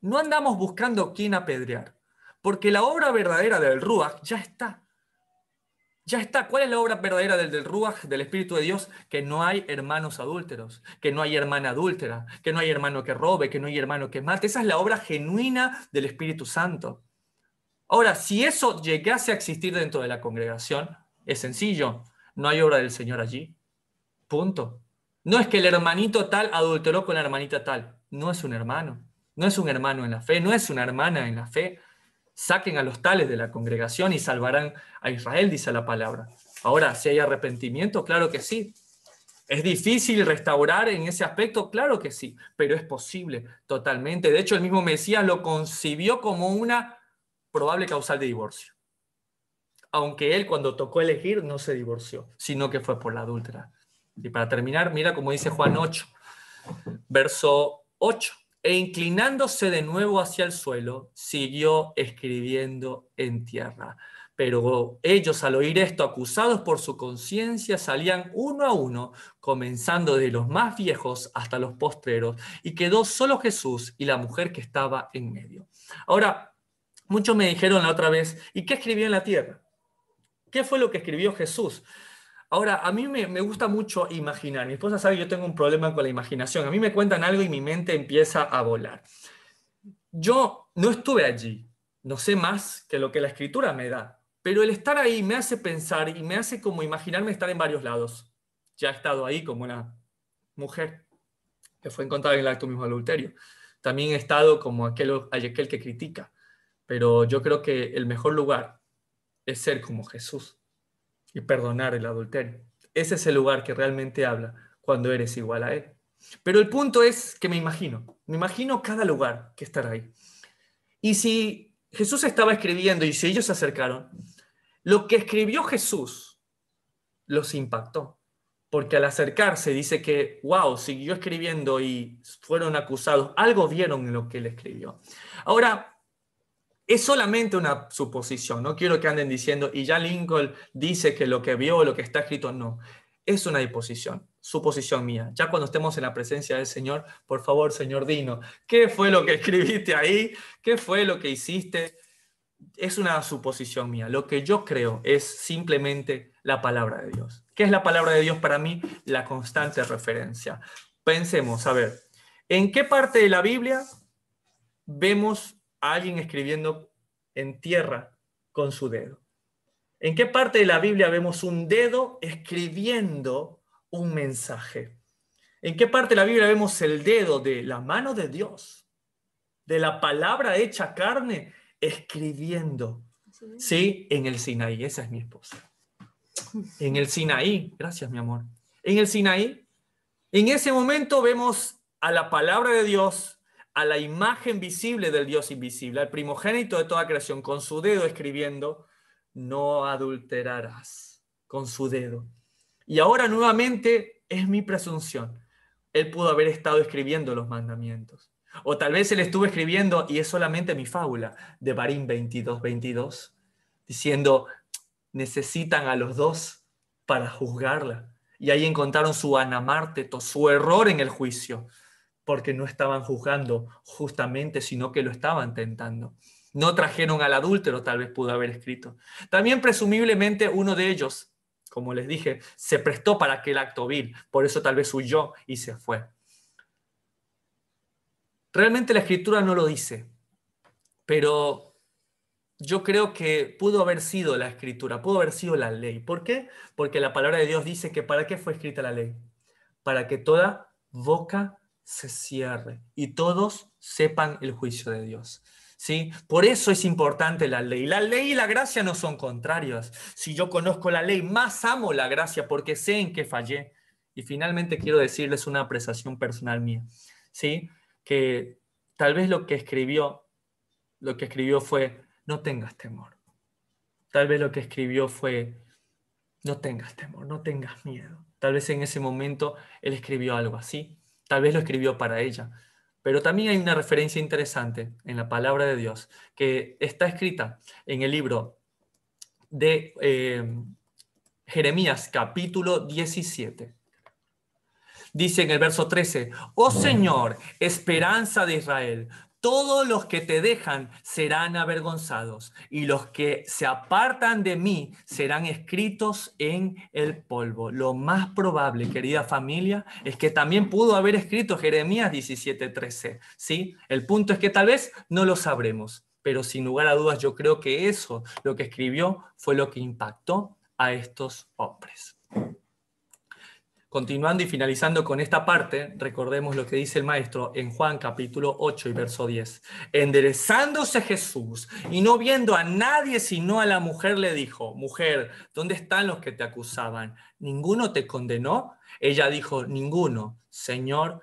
no andamos buscando quién apedrear, porque la obra verdadera del Ruach ya está. Ya está. ¿Cuál es la obra verdadera del Ruach, del Espíritu de Dios? Que no hay hermanos adúlteros, que no hay hermana adúltera, que no hay hermano que robe, que no hay hermano que mate. Esa es la obra genuina del Espíritu Santo. Ahora, si eso llegase a existir dentro de la congregación, es sencillo. No hay obra del Señor allí. Punto. No es que el hermanito tal adulteró con la hermanita tal. No es un hermano. No es un hermano en la fe. No es una hermana en la fe. Saquen a los tales de la congregación y salvarán a Israel, dice la palabra. Ahora, si hay arrepentimiento, claro que sí. ¿Es difícil restaurar en ese aspecto? Claro que sí, pero es posible totalmente. De hecho, el mismo Mesías lo concibió como una probable causal de divorcio. Aunque él cuando tocó elegir no se divorció, sino que fue por la adúltera. Y para terminar, mira como dice Juan 8, verso 8. E inclinándose de nuevo hacia el suelo, siguió escribiendo en tierra. Pero ellos, al oír esto, acusados por su conciencia, salían uno a uno, comenzando de los más viejos hasta los postreros, y quedó solo Jesús y la mujer que estaba en medio. Ahora, muchos me dijeron la otra vez, ¿y qué escribió en la tierra? ¿Qué fue lo que escribió Jesús? Ahora, a mí me gusta mucho imaginar. Mi esposa sabe que yo tengo un problema con la imaginación. A mí me cuentan algo y mi mente empieza a volar. Yo no estuve allí. No sé más que lo que la escritura me da. Pero el estar ahí me hace pensar y me hace como imaginarme estar en varios lados. Ya he estado ahí como una mujer que fue encontrada en el acto mismo de adulterio. También he estado como aquel que critica. Pero yo creo que el mejor lugar es ser como Jesús y perdonar el adulterio. Ese es el lugar que realmente habla cuando eres igual a Él. Pero el punto es que me imagino cada lugar que estará ahí. Y si Jesús estaba escribiendo y si ellos se acercaron, lo que escribió Jesús los impactó. Porque al acercarse dice que, wow, siguió escribiendo y fueron acusados. Algo vieron en lo que él escribió. Ahora, es solamente una suposición, no quiero que anden diciendo, y ya Lincoln dice que lo que vio, lo que está escrito, no. Es una suposición mía. Ya cuando estemos en la presencia del Señor, por favor, Señor, dinos, ¿qué fue lo que escribiste ahí? ¿Qué fue lo que hiciste? Es una suposición mía. Lo que yo creo es simplemente la palabra de Dios. ¿Qué es la palabra de Dios para mí? La constante referencia. Pensemos, a ver, ¿en qué parte de la Biblia vemos a alguien escribiendo en tierra con su dedo? ¿En qué parte de la Biblia vemos un dedo escribiendo un mensaje? ¿En qué parte de la Biblia vemos el dedo de la mano de Dios, de la palabra hecha carne, escribiendo? Sí, en el Sinaí. Esa es mi esposa. En el Sinaí, gracias mi amor, en el Sinaí, en ese momento vemos a la palabra de Dios, a la imagen visible del Dios invisible, al primogénito de toda creación, con su dedo escribiendo, no adulterarás, con su dedo. Y ahora nuevamente es mi presunción. Él pudo haber estado escribiendo los mandamientos. O tal vez él estuvo escribiendo, y es solamente mi fábula, de Barín 22:22, diciendo, necesitan a los dos para juzgarla. Y ahí encontraron su anamárteto, su error en el juicio, porque no estaban juzgando justamente, sino que lo estaban tentando. No trajeron al adúltero, tal vez pudo haber escrito. También presumiblemente uno de ellos, como les dije, se prestó para aquel acto vil, por eso tal vez huyó y se fue. Realmente la escritura no lo dice, pero yo creo que pudo haber sido la escritura, pudo haber sido la ley. ¿Por qué? Porque la palabra de Dios dice que ¿para qué fue escrita la ley? Para que toda boca se cierre y todos sepan el juicio de Dios. ¿Sí? Por eso es importante la ley. La ley y la gracia no son contrarias. Si yo conozco la ley, más amo la gracia porque sé en qué fallé. Y finalmente quiero decirles una apreciación personal mía. ¿Sí? Que tal vez lo que escribió fue, no tengas temor. Tal vez lo que escribió fue, no tengas temor, no tengas miedo. Tal vez en ese momento él escribió algo así. Tal vez lo escribió para ella. Pero también hay una referencia interesante en la palabra de Dios que está escrita en el libro de Jeremías capítulo 17. Dice en el verso 13, oh Señor, esperanza de Israel, todos los que te dejan serán avergonzados y los que se apartan de mí serán escritos en el polvo. Lo más probable, querida familia, es que también pudo haber escrito Jeremías 17:13, ¿sí? El punto es que tal vez no lo sabremos, pero sin lugar a dudas yo creo que eso, lo que escribió, fue lo que impactó a estos hombres. Continuando y finalizando con esta parte, recordemos lo que dice el maestro en Juan capítulo 8 y verso 10. Enderezándose Jesús y no viendo a nadie sino a la mujer le dijo, mujer, ¿dónde están los que te acusaban? ¿Ninguno te condenó? Ella dijo, ninguno, Señor.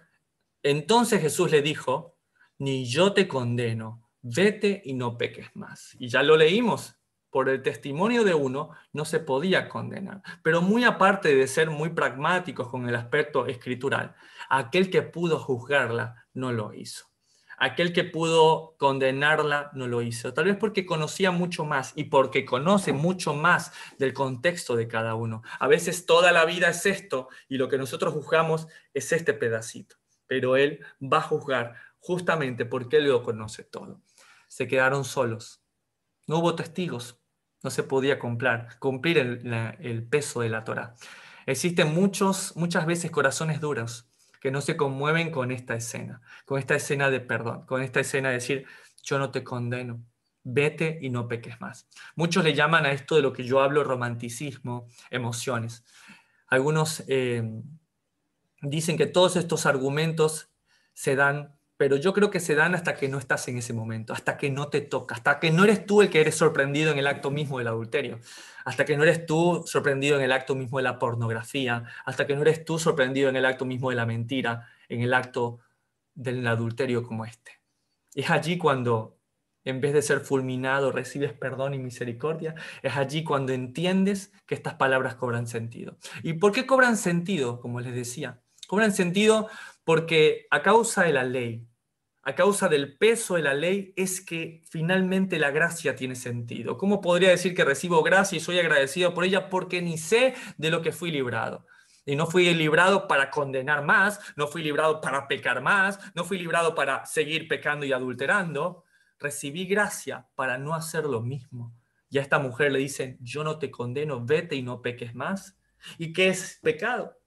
Entonces Jesús le dijo, ni yo te condeno, vete y no peques más. Y ya lo leímos. Por el testimonio de uno no se podía condenar. Pero muy aparte de ser muy pragmáticos con el aspecto escritural, aquel que pudo juzgarla no lo hizo. Aquel que pudo condenarla no lo hizo. Tal vez porque conocía mucho más y porque conoce mucho más del contexto de cada uno. A veces toda la vida es esto y lo que nosotros juzgamos es este pedacito. Pero él va a juzgar justamente porque él lo conoce todo. Se quedaron solos. No hubo testigos. No se podía cumplir el peso de la Torá. Existen muchas veces corazones duros que no se conmueven con esta escena de perdón, con esta escena de decir, yo no te condeno, vete y no peques más. Muchos le llaman a esto de lo que yo hablo romanticismo, emociones. Algunos dicen que todos estos argumentos se dan, pero yo creo que se dan hasta que no estás en ese momento, hasta que no te toca, hasta que no eres tú el que eres sorprendido en el acto mismo del adulterio, hasta que no eres tú sorprendido en el acto mismo de la pornografía, hasta que no eres tú sorprendido en el acto mismo de la mentira, en el acto del adulterio como este. Es allí cuando, en vez de ser fulminado, recibes perdón y misericordia. Es allí cuando entiendes que estas palabras cobran sentido. ¿Y por qué cobran sentido? Como les decía, cobran sentido porque a causa de la ley, a causa del peso de la ley, es que finalmente la gracia tiene sentido. ¿Cómo podría decir que recibo gracia y soy agradecido por ella? Porque ni sé de lo que fui librado. Y no fui librado para condenar más, no fui librado para pecar más, no fui librado para seguir pecando y adulterando. Recibí gracia para no hacer lo mismo. Y a esta mujer le dicen, yo no te condeno, vete y no peques más. ¿Y qué es pecado?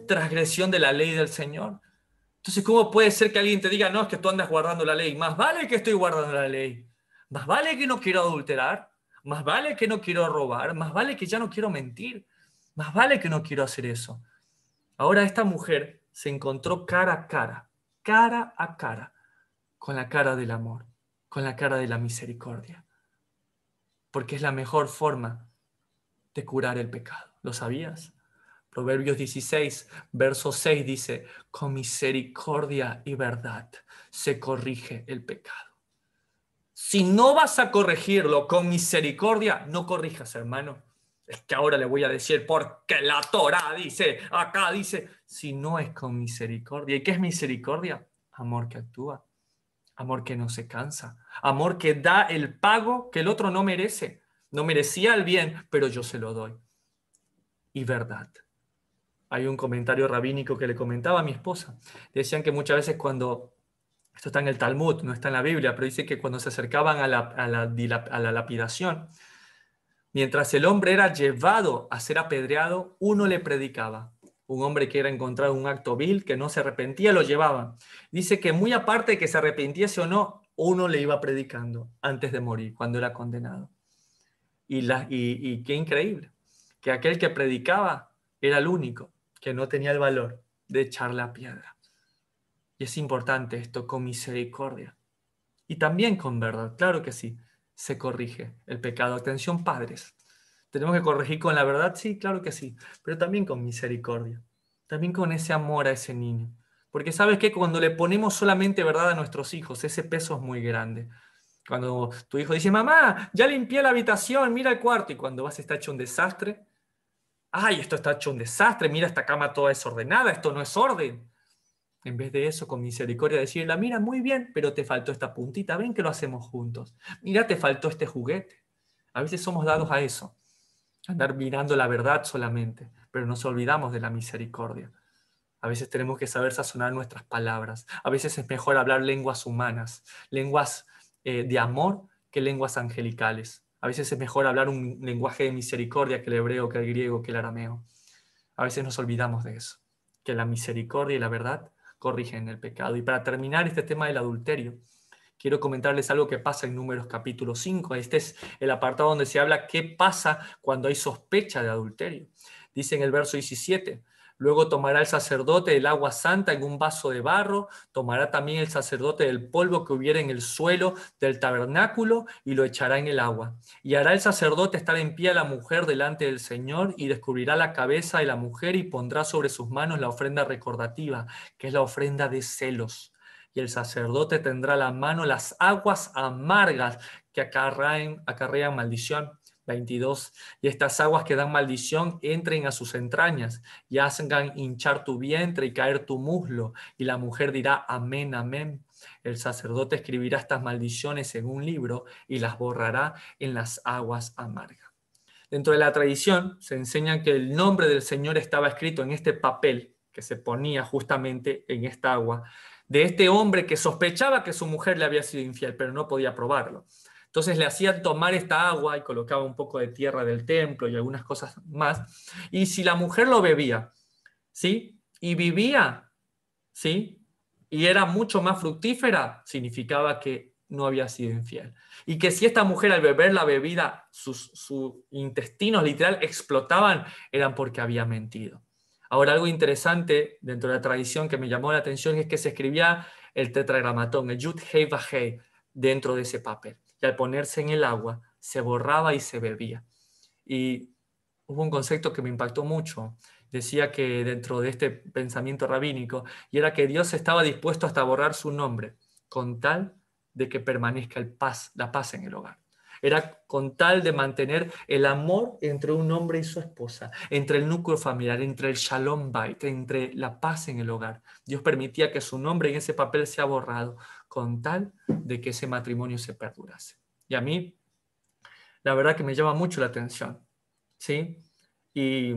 Transgresión de la ley del Señor. Entonces, ¿cómo puede ser que alguien te diga, no, es que tú andas guardando la ley? Más vale que estoy guardando la ley. Más vale que no quiero adulterar. Más vale que no quiero robar. Más vale que ya no quiero mentir. Más vale que no quiero hacer eso. Ahora esta mujer se encontró cara a cara, con la cara del amor, con la cara de la misericordia. Porque es la mejor forma de curar el pecado. ¿Lo sabías? Proverbios 16, verso 6 dice, con misericordia y verdad se corrige el pecado. Si no vas a corregirlo con misericordia, no corrijas, hermano. Es que ahora le voy a decir, porque la Torá dice, acá dice, si no es con misericordia. ¿Y qué es misericordia? Amor que actúa, amor que no se cansa, amor que da el pago que el otro no merece. No merecía el bien, pero yo se lo doy. Y verdad. Hay un comentario rabínico que le comentaba a mi esposa. Decían que muchas veces cuando, esto está en el Talmud, no está en la Biblia, pero dice que cuando se acercaban a la lapidación, mientras el hombre era llevado a ser apedreado, uno le predicaba. Un hombre que era encontrado en un acto vil, que no se arrepentía, lo llevaban. Dice que muy aparte de que se arrepintiese o no, uno le iba predicando antes de morir, cuando era condenado. Y qué increíble, que aquel que predicaba era el único que no tenía el valor de echar la piedra. Y es importante esto, con misericordia. Y también con verdad, claro que sí, se corrige el pecado. Atención, padres. ¿Tenemos que corregir con la verdad? Sí, claro que sí, pero también con misericordia. También con ese amor a ese niño. Porque ¿sabes qué? Cuando le ponemos solamente verdad a nuestros hijos, ese peso es muy grande. Cuando tu hijo dice, mamá, ya limpié la habitación, mira el cuarto, y cuando vas está hecho un desastre, ay, esto está hecho un desastre, mira esta cama toda desordenada, esto no es orden. En vez de eso, con misericordia, decirle, mira, muy bien, pero te faltó esta puntita, ven que lo hacemos juntos. Mira, te faltó este juguete. A veces somos dados a eso, andar mirando la verdad solamente, pero nos olvidamos de la misericordia. A veces tenemos que saber sazonar nuestras palabras. A veces es mejor hablar lenguas humanas, lenguas de amor que lenguas angelicales. A veces es mejor hablar un lenguaje de misericordia que el hebreo, que el griego, que el arameo. A veces nos olvidamos de eso, que la misericordia y la verdad corrigen el pecado. Y para terminar este tema del adulterio, quiero comentarles algo que pasa en Números capítulo 5. Este es el apartado donde se habla qué pasa cuando hay sospecha de adulterio. Dice en el verso 17, luego tomará el sacerdote el agua santa en un vaso de barro, tomará también el sacerdote del polvo que hubiera en el suelo del tabernáculo y lo echará en el agua. Y hará el sacerdote estar en pie a la mujer delante del Señor y descubrirá la cabeza de la mujer y pondrá sobre sus manos la ofrenda recordativa, que es la ofrenda de celos. Y el sacerdote tendrá a la mano las aguas amargas que acarrean maldición. 22. Y estas aguas que dan maldición entren a sus entrañas y hagan hinchar tu vientre y caer tu muslo. Y la mujer dirá, amén, amén. El sacerdote escribirá estas maldiciones en un libro y las borrará en las aguas amargas. Dentro de la tradición se enseña que el nombre del Señor estaba escrito en este papel que se ponía justamente en esta agua, de este hombre que sospechaba que su mujer le había sido infiel, pero no podía probarlo. Entonces le hacían tomar esta agua y colocaba un poco de tierra del templo y algunas cosas más. Y si la mujer lo bebía, ¿sí? Y vivía, ¿sí? Y era mucho más fructífera, significaba que no había sido infiel. Y que si esta mujer al beber la bebida, sus intestinos literal explotaban, eran porque había mentido. Ahora, algo interesante dentro de la tradición que me llamó la atención es que se escribía el tetragramatón, el Yud Hei Vav Hei, dentro de ese papel. Y al ponerse en el agua, se borraba y se bebía. Y hubo un concepto que me impactó mucho. Decía que dentro de este pensamiento rabínico, y era que Dios estaba dispuesto hasta a borrar su nombre, con tal de que permanezca la paz en el hogar. Era con tal de mantener el amor entre un hombre y su esposa, entre el núcleo familiar, entre el shalom bait, entre la paz en el hogar. Dios permitía que su nombre en ese papel sea borrado, con tal de que ese matrimonio se perdurase. Y a mí, la verdad que me llama mucho la atención, ¿sí? Y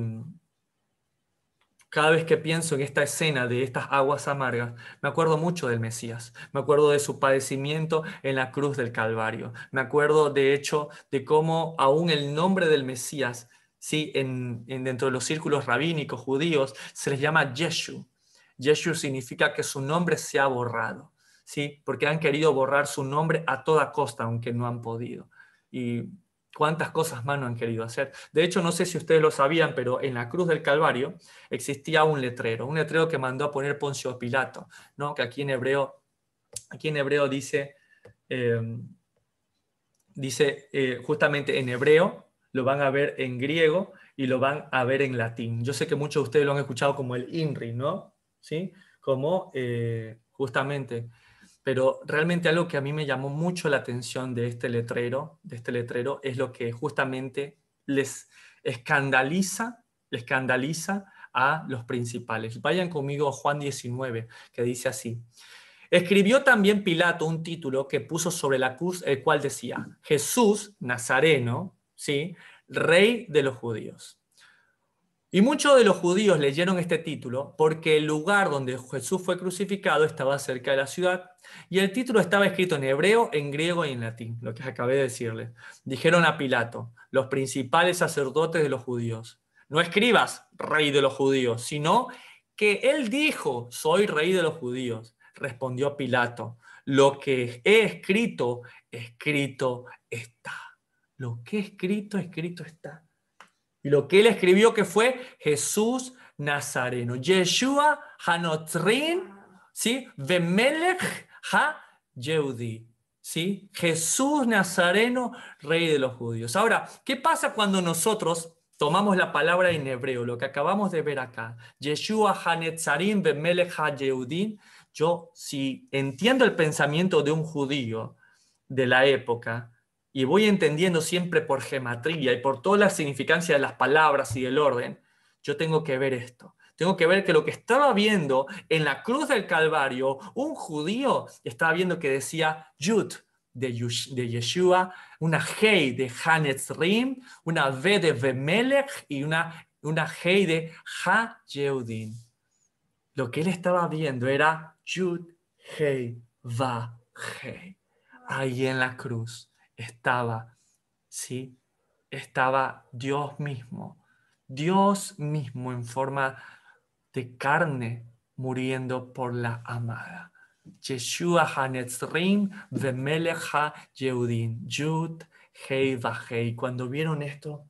cada vez que pienso en esta escena de estas aguas amargas, me acuerdo mucho del Mesías. Me acuerdo de su padecimiento en la cruz del Calvario. Me acuerdo, de hecho, de cómo aún el nombre del Mesías, ¿sí? Dentro de los círculos rabínicos judíos, se les llama Yeshu. Yeshu significa que su nombre se ha borrado, ¿sí? Porque han querido borrar su nombre a toda costa, aunque no han podido. Y cuántas cosas más no han querido hacer. De hecho, no sé si ustedes lo sabían, pero en la cruz del Calvario existía un letrero que mandó a poner Poncio Pilato, ¿no? Que aquí en hebreo dice justamente en hebreo, lo van a ver en griego y lo van a ver en latín. Yo sé que muchos de ustedes lo han escuchado como el INRI, ¿no? ¿Sí? Como justamente. Pero realmente algo que a mí me llamó mucho la atención de este letrero, es lo que justamente les escandaliza a los principales. Vayan conmigo a Juan 19, que dice así. Escribió también Pilato un título que puso sobre la cruz, el cual decía, Jesús Nazareno, ¿sí? Rey de los judíos. Y muchos de los judíos leyeron este título porque el lugar donde Jesús fue crucificado estaba cerca de la ciudad y el título estaba escrito en hebreo, en griego y en latín, lo que acabé de decirles. Dijeron a Pilato, los principales sacerdotes de los judíos, no escribas rey de los judíos, sino que él dijo, soy rey de los judíos. Respondió Pilato, lo que he escrito, escrito está. Lo que he escrito, escrito está. Y lo que él escribió que fue Jesús Nazareno. Yeshua Hanotzrin, ¿sí? Bemelech ha-Yehudi. ¿Sí? Jesús Nazareno, rey de los judíos. Ahora, ¿qué pasa cuando nosotros tomamos la palabra en hebreo? Lo que acabamos de ver acá. Yeshua Hanetzarim Bemelech ha-Yehudi. Yo, si entiendo el pensamiento de un judío de la época, y voy entendiendo siempre por gematría y por toda la significancia de las palabras y del orden, yo tengo que ver esto. Tengo que ver que lo que estaba viendo en la cruz del Calvario, un judío estaba viendo que decía Yud de Yeshua, una Hei de Hanetzrim, una V de Bemelech y una Hei de Ha-Yehudim. Lo que él estaba viendo era Yud, Hei, Va, Hei. Ahí en la cruz estaba, ¿sí? Estaba Dios mismo en forma de carne muriendo por la amada. Yeshua Hanetzrim Vemelech ha-Yehudim, Yud Hei Vahei. Cuando vieron esto,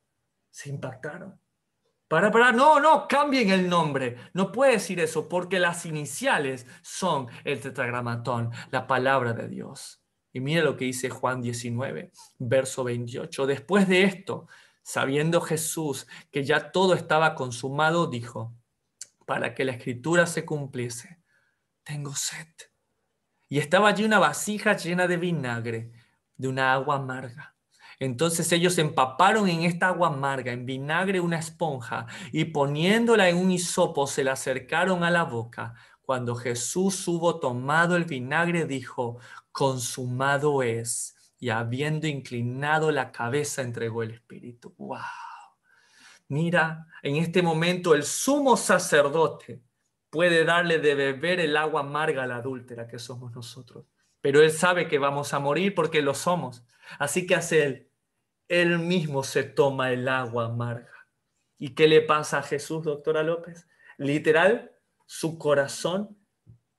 se impactaron. No, cambien el nombre. No puede decir eso porque las iniciales son el tetragramatón, la palabra de Dios. Y mira lo que dice Juan 19, verso 28. Después de esto, sabiendo Jesús que ya todo estaba consumado, dijo, para que la escritura se cumpliese, tengo sed. Y estaba allí una vasija llena de vinagre, de una agua amarga. Entonces ellos empaparon en esta agua amarga, en vinagre, una esponja, y poniéndola en un hisopo se la acercaron a la boca. Cuando Jesús hubo tomado el vinagre, dijo, consumado es. Y habiendo inclinado la cabeza, entregó el espíritu. ¡Wow! Mira, en este momento el sumo sacerdote puede darle de beber el agua amarga a la adúltera que somos nosotros. Pero él sabe que vamos a morir porque lo somos. Así que hace él. Él mismo se toma el agua amarga. ¿Y qué le pasa a Jesús, doctora López? Literal, su corazón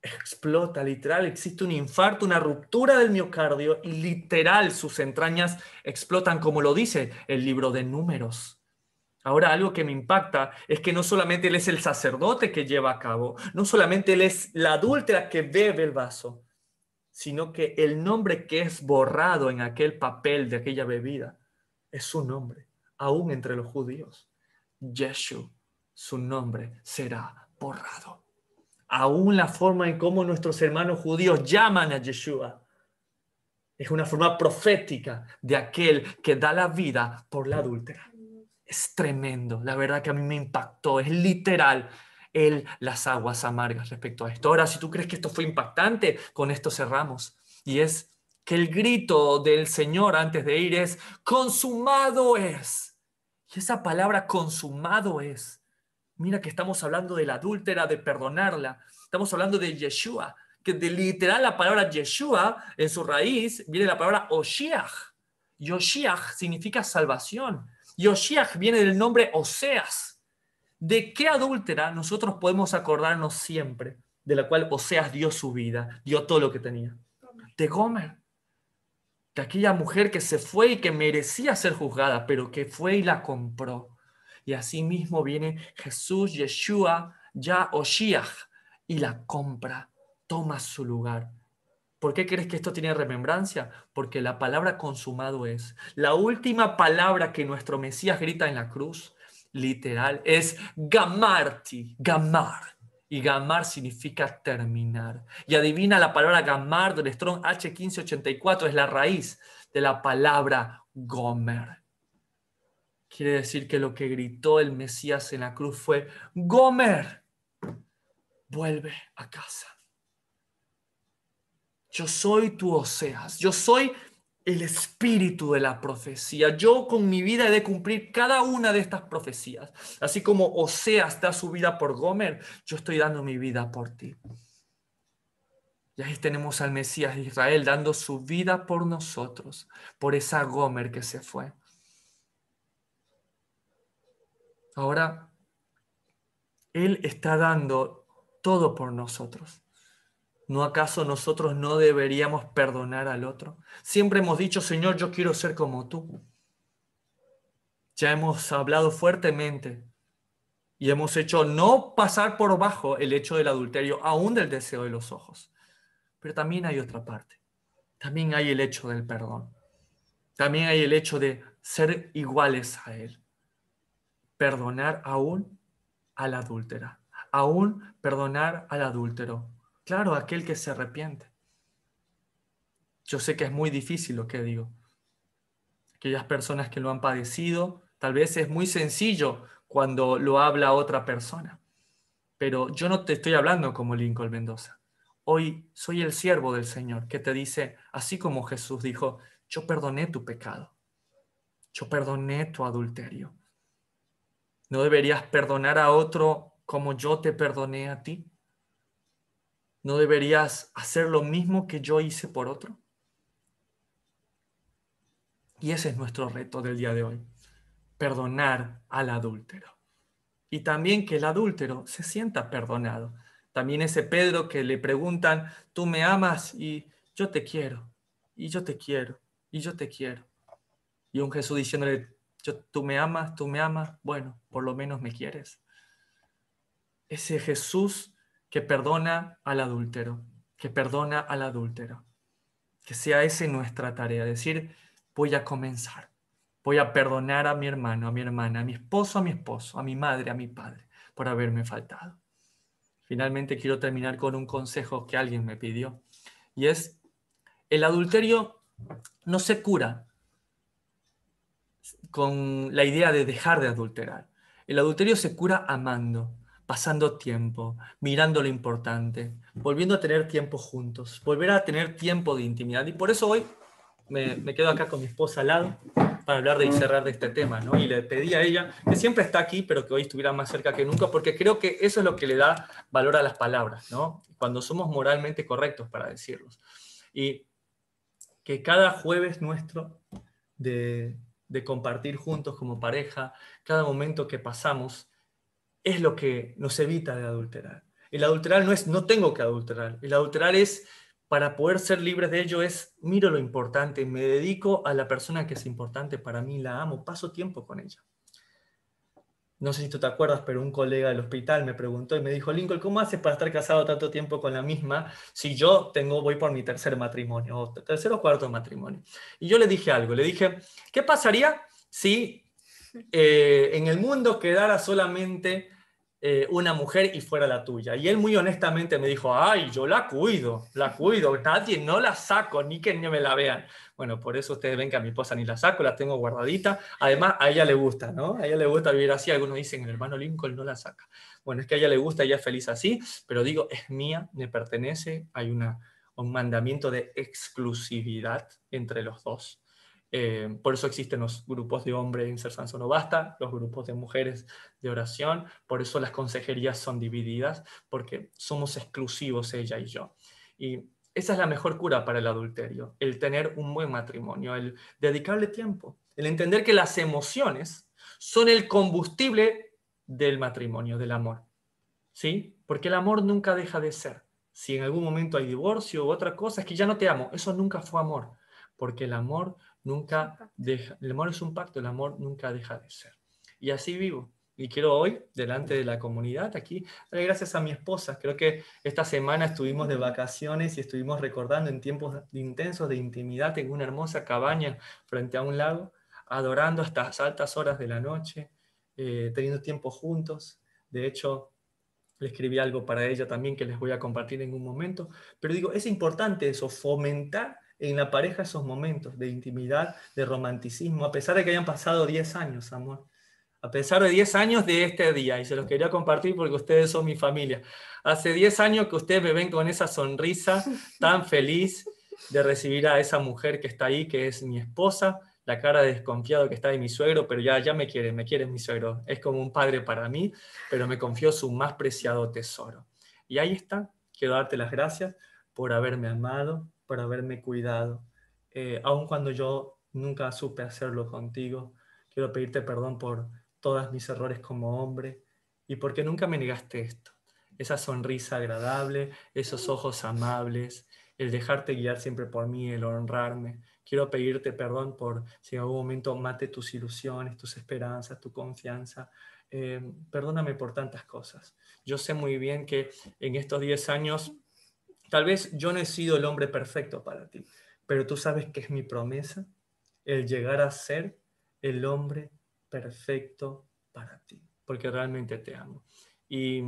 explota, literal, existe un infarto, una ruptura del miocardio y literal sus entrañas explotan, como lo dice el libro de Números. Ahora, algo que me impacta es que no solamente él es el sacerdote que lleva a cabo, no solamente él es la adúltera que bebe el vaso, sino que el nombre que es borrado en aquel papel de aquella bebida es su nombre, aún entre los judíos. Yeshua, su nombre será borrado. Aún la forma en cómo nuestros hermanos judíos llaman a Yeshua es una forma profética de aquel que da la vida por la adúltera. Es tremendo, la verdad que a mí me impactó, es literal las aguas amargas respecto a esto. Ahora, si tú crees que esto fue impactante, con esto cerramos. Y es que el grito del Señor antes de ir es, consumado es. Y esa palabra consumado es. Mira que estamos hablando de la adúltera, de perdonarla. Estamos hablando de Yeshua, que de literal la palabra Yeshua, en su raíz, viene la palabra Oshiach. Y Oshiach significa salvación. Y Oshiach viene del nombre Oseas. ¿De qué adúltera nosotros podemos acordarnos siempre? De la cual Oseas dio su vida, dio todo lo que tenía. De Gomer. De aquella mujer que se fue y que merecía ser juzgada, pero que fue y la compró. Y así mismo viene Jesús, Yeshua, ya Oshiach, y la compra, toma su lugar. ¿Por qué crees que esto tiene remembrancia? Porque la palabra consumado es. La última palabra que nuestro Mesías grita en la cruz, literal, es gamarti, gamar. Y gamar significa terminar. Y adivina, la palabra gamar del Strong H1584 es la raíz de la palabra gomer. Quiere decir que lo que gritó el Mesías en la cruz fue, Gomer, vuelve a casa. Yo soy tu Oseas, yo soy el espíritu de la profecía. Yo con mi vida he de cumplir cada una de estas profecías. Así como Oseas da su vida por Gomer, yo estoy dando mi vida por ti. Y ahí tenemos al Mesías de Israel dando su vida por nosotros, por esa Gomer que se fue. Ahora, Él está dando todo por nosotros. ¿No acaso nosotros no deberíamos perdonar al otro? Siempre hemos dicho, Señor, yo quiero ser como tú. Ya hemos hablado fuertemente y hemos hecho no pasar por bajo el hecho del adulterio, aún del deseo de los ojos. Pero también hay otra parte. También hay el hecho del perdón. También hay el hecho de ser iguales a Él. Perdonar aún a la adúltera. Aún perdonar al adúltero. Claro, aquel que se arrepiente. Yo sé que es muy difícil lo que digo. Aquellas personas que lo han padecido, tal vez es muy sencillo cuando lo habla otra persona. Pero yo no te estoy hablando como Lincoln Mendoza. Hoy soy el siervo del Señor que te dice, así como Jesús dijo, yo perdoné tu pecado. Yo perdoné tu adulterio. ¿No deberías perdonar a otro como yo te perdoné a ti? ¿No deberías hacer lo mismo que yo hice por otro? Y ese es nuestro reto del día de hoy. Perdonar al adúltero. Y también que el adúltero se sienta perdonado. También ese Pedro que le preguntan, tú me amas y yo te quiero, y yo te quiero, y yo te quiero. Y un Jesús diciéndole, tú me amas, bueno, por lo menos me quieres. Ese Jesús que perdona al adúltero, que perdona al adúltero. Que sea esa nuestra tarea, decir, voy a comenzar. Voy a perdonar a mi hermano, a mi hermana, a mi esposo, a mi madre, a mi padre, por haberme faltado. Finalmente quiero terminar con un consejo que alguien me pidió. Y es, el adulterio no se cura con la idea de dejar de adulterar. El adulterio se cura amando, pasando tiempo, mirando lo importante, volviendo a tener tiempo juntos, volver a tener tiempo de intimidad. Y por eso hoy me quedo acá con mi esposa al lado para hablar y cerrar de este tema, ¿no? Y le pedí a ella, que siempre está aquí, pero que hoy estuviera más cerca que nunca, porque creo que eso es lo que le da valor a las palabras, ¿no? Cuando somos moralmente correctos para decirlos. Y que cada jueves nuestro de compartir juntos como pareja, cada momento que pasamos, es lo que nos evita de adulterar. El adulterar no es no tengo que adulterar, el adulterar es para poder ser libres de ello es miro lo importante, me dedico a la persona que es importante para mí, la amo, paso tiempo con ella. No sé si tú te acuerdas, pero un colega del hospital me preguntó y me dijo, Lincoln, ¿cómo haces para estar casado tanto tiempo con la misma si yo voy por mi tercer matrimonio, o tercer o cuarto matrimonio? Y yo le dije algo, le dije, ¿qué pasaría si en el mundo quedara solamente una mujer y fuera la tuya? Y él muy honestamente me dijo, ay, yo la cuido, nadie, no la saco, ni que ni me la vean. Bueno, por eso ustedes ven que a mi esposa ni la saco, la tengo guardadita. Además, a ella le gusta, ¿no? A ella le gusta vivir así. Algunos dicen, el hermano Lincoln no la saca. Bueno, es que a ella le gusta, ella es feliz así, pero digo, es mía, me pertenece, hay un mandamiento de exclusividad entre los dos. Por eso existen los grupos de hombres en Ser Sansón No Basta, los grupos de mujeres de oración, por eso las consejerías son divididas, porque somos exclusivos ella y yo. Y esa es la mejor cura para el adulterio, el tener un buen matrimonio, el dedicarle tiempo, el entender que las emociones son el combustible del matrimonio, del amor. ¿Sí? Porque el amor nunca deja de ser. Si en algún momento hay divorcio u otra cosa, es que ya no te amo. Eso nunca fue amor, porque el amor nunca deja, el amor es un pacto, el amor nunca deja de ser. Y así vivo. Y quiero hoy, delante de la comunidad aquí, darle gracias a mi esposa. Creo que esta semana estuvimos de vacaciones y estuvimos recordando en tiempos intensos de intimidad en una hermosa cabaña frente a un lago, adorando hasta las altas horas de la noche, teniendo tiempo juntos. De hecho, le escribí algo para ella también que les voy a compartir en un momento. Pero digo, es importante eso, fomentar en la pareja esos momentos de intimidad, de romanticismo, a pesar de que hayan pasado 10 años, amor. A pesar de 10 años de este día, y se los quería compartir porque ustedes son mi familia. Hace 10 años que ustedes me ven con esa sonrisa tan feliz de recibir a esa mujer que está ahí, que es mi esposa, la cara de desconfiado que está de mi suegro, pero ya me quiere mi suegro. Es como un padre para mí, pero me confió su más preciado tesoro. Y ahí está, quiero darte las gracias por haberme amado, por haberme cuidado, aun cuando yo nunca supe hacerlo contigo. Quiero pedirte perdón por todos mis errores como hombre y porque nunca me negaste esto. Esa sonrisa agradable, esos ojos amables, el dejarte guiar siempre por mí, el honrarme. Quiero pedirte perdón por si en algún momento mate tus ilusiones, tus esperanzas, tu confianza. Perdóname por tantas cosas. Yo sé muy bien que en estos 10 años, tal vez yo no he sido el hombre perfecto para ti, pero tú sabes que es mi promesa el llegar a ser el hombre perfecto para ti, porque realmente te amo. Y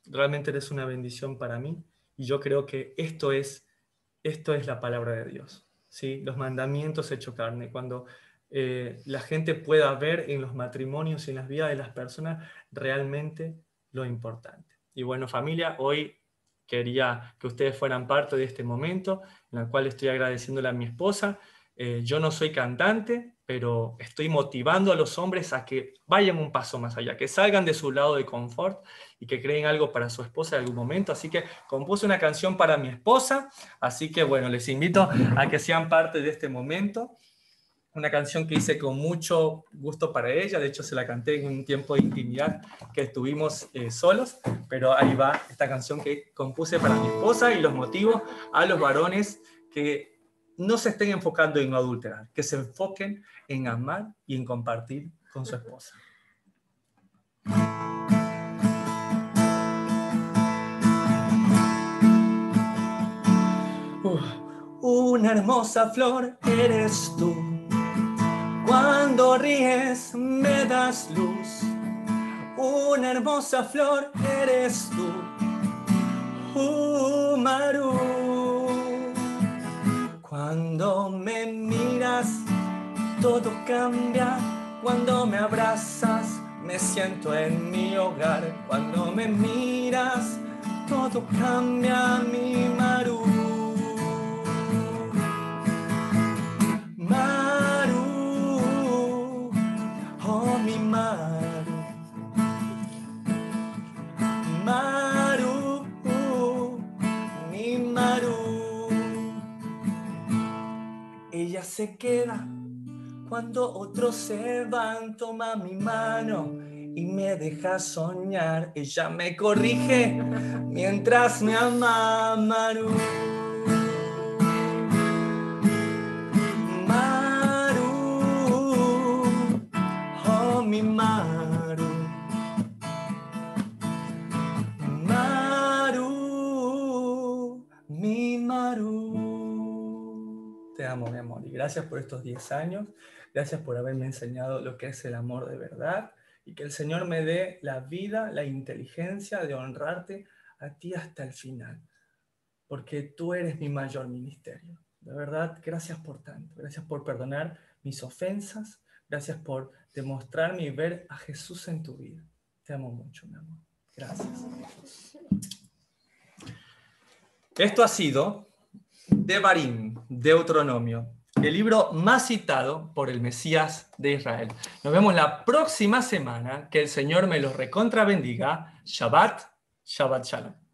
realmente eres una bendición para mí, y yo creo que esto es la palabra de Dios, ¿sí? Los mandamientos hecho carne, cuando la gente pueda ver en los matrimonios y en las vidas de las personas realmente lo importante. Y bueno, familia, hoy quería que ustedes fueran parte de este momento, en el cual estoy agradeciéndole a mi esposa. Yo no soy cantante, pero estoy motivando a los hombres a que vayan un paso más allá, que salgan de su lado de confort y que creen algo para su esposa en algún momento. Así que compuse una canción para mi esposa, así que bueno, les invito a que sean parte de este momento. Una canción que hice con mucho gusto para ella, de hecho se la canté en un tiempo de intimidad que estuvimos solos, pero ahí va esta canción que compuse para mi esposa y los motivo a los varones que no se estén enfocando en no adulterar, que se enfoquen en amar y en compartir con su esposa. Una hermosa flor eres tú. Cuando ríes me das luz. Una hermosa flor eres tú. Maru. Cuando me miras todo cambia. Cuando me abrazas me siento en mi hogar. Cuando me miras todo cambia, mi Maru. Maru, oh mi Maru. Maru, mi Maru. Ella se queda cuando otros se van, toma mi mano y me deja soñar. Ella me corrige mientras me ama, Maru. Maru, oh mi Maru. Maru, mi Maru. Te amo, mi amor, y gracias por estos 10 años. Gracias por haberme enseñado lo que es el amor de verdad y que el Señor me dé la vida, la inteligencia de honrarte a ti hasta el final, porque tú eres mi mayor ministerio. De verdad, gracias por tanto. Gracias por perdonar mis ofensas. Gracias por demostrarme y ver a Jesús en tu vida. Te amo mucho, mi amor. Gracias. Esto ha sido Devarim, Deuteronomio, el libro más citado por el Mesías de Israel. Nos vemos la próxima semana. Que el Señor me los recontra bendiga. Shabbat, Shabbat Shalom.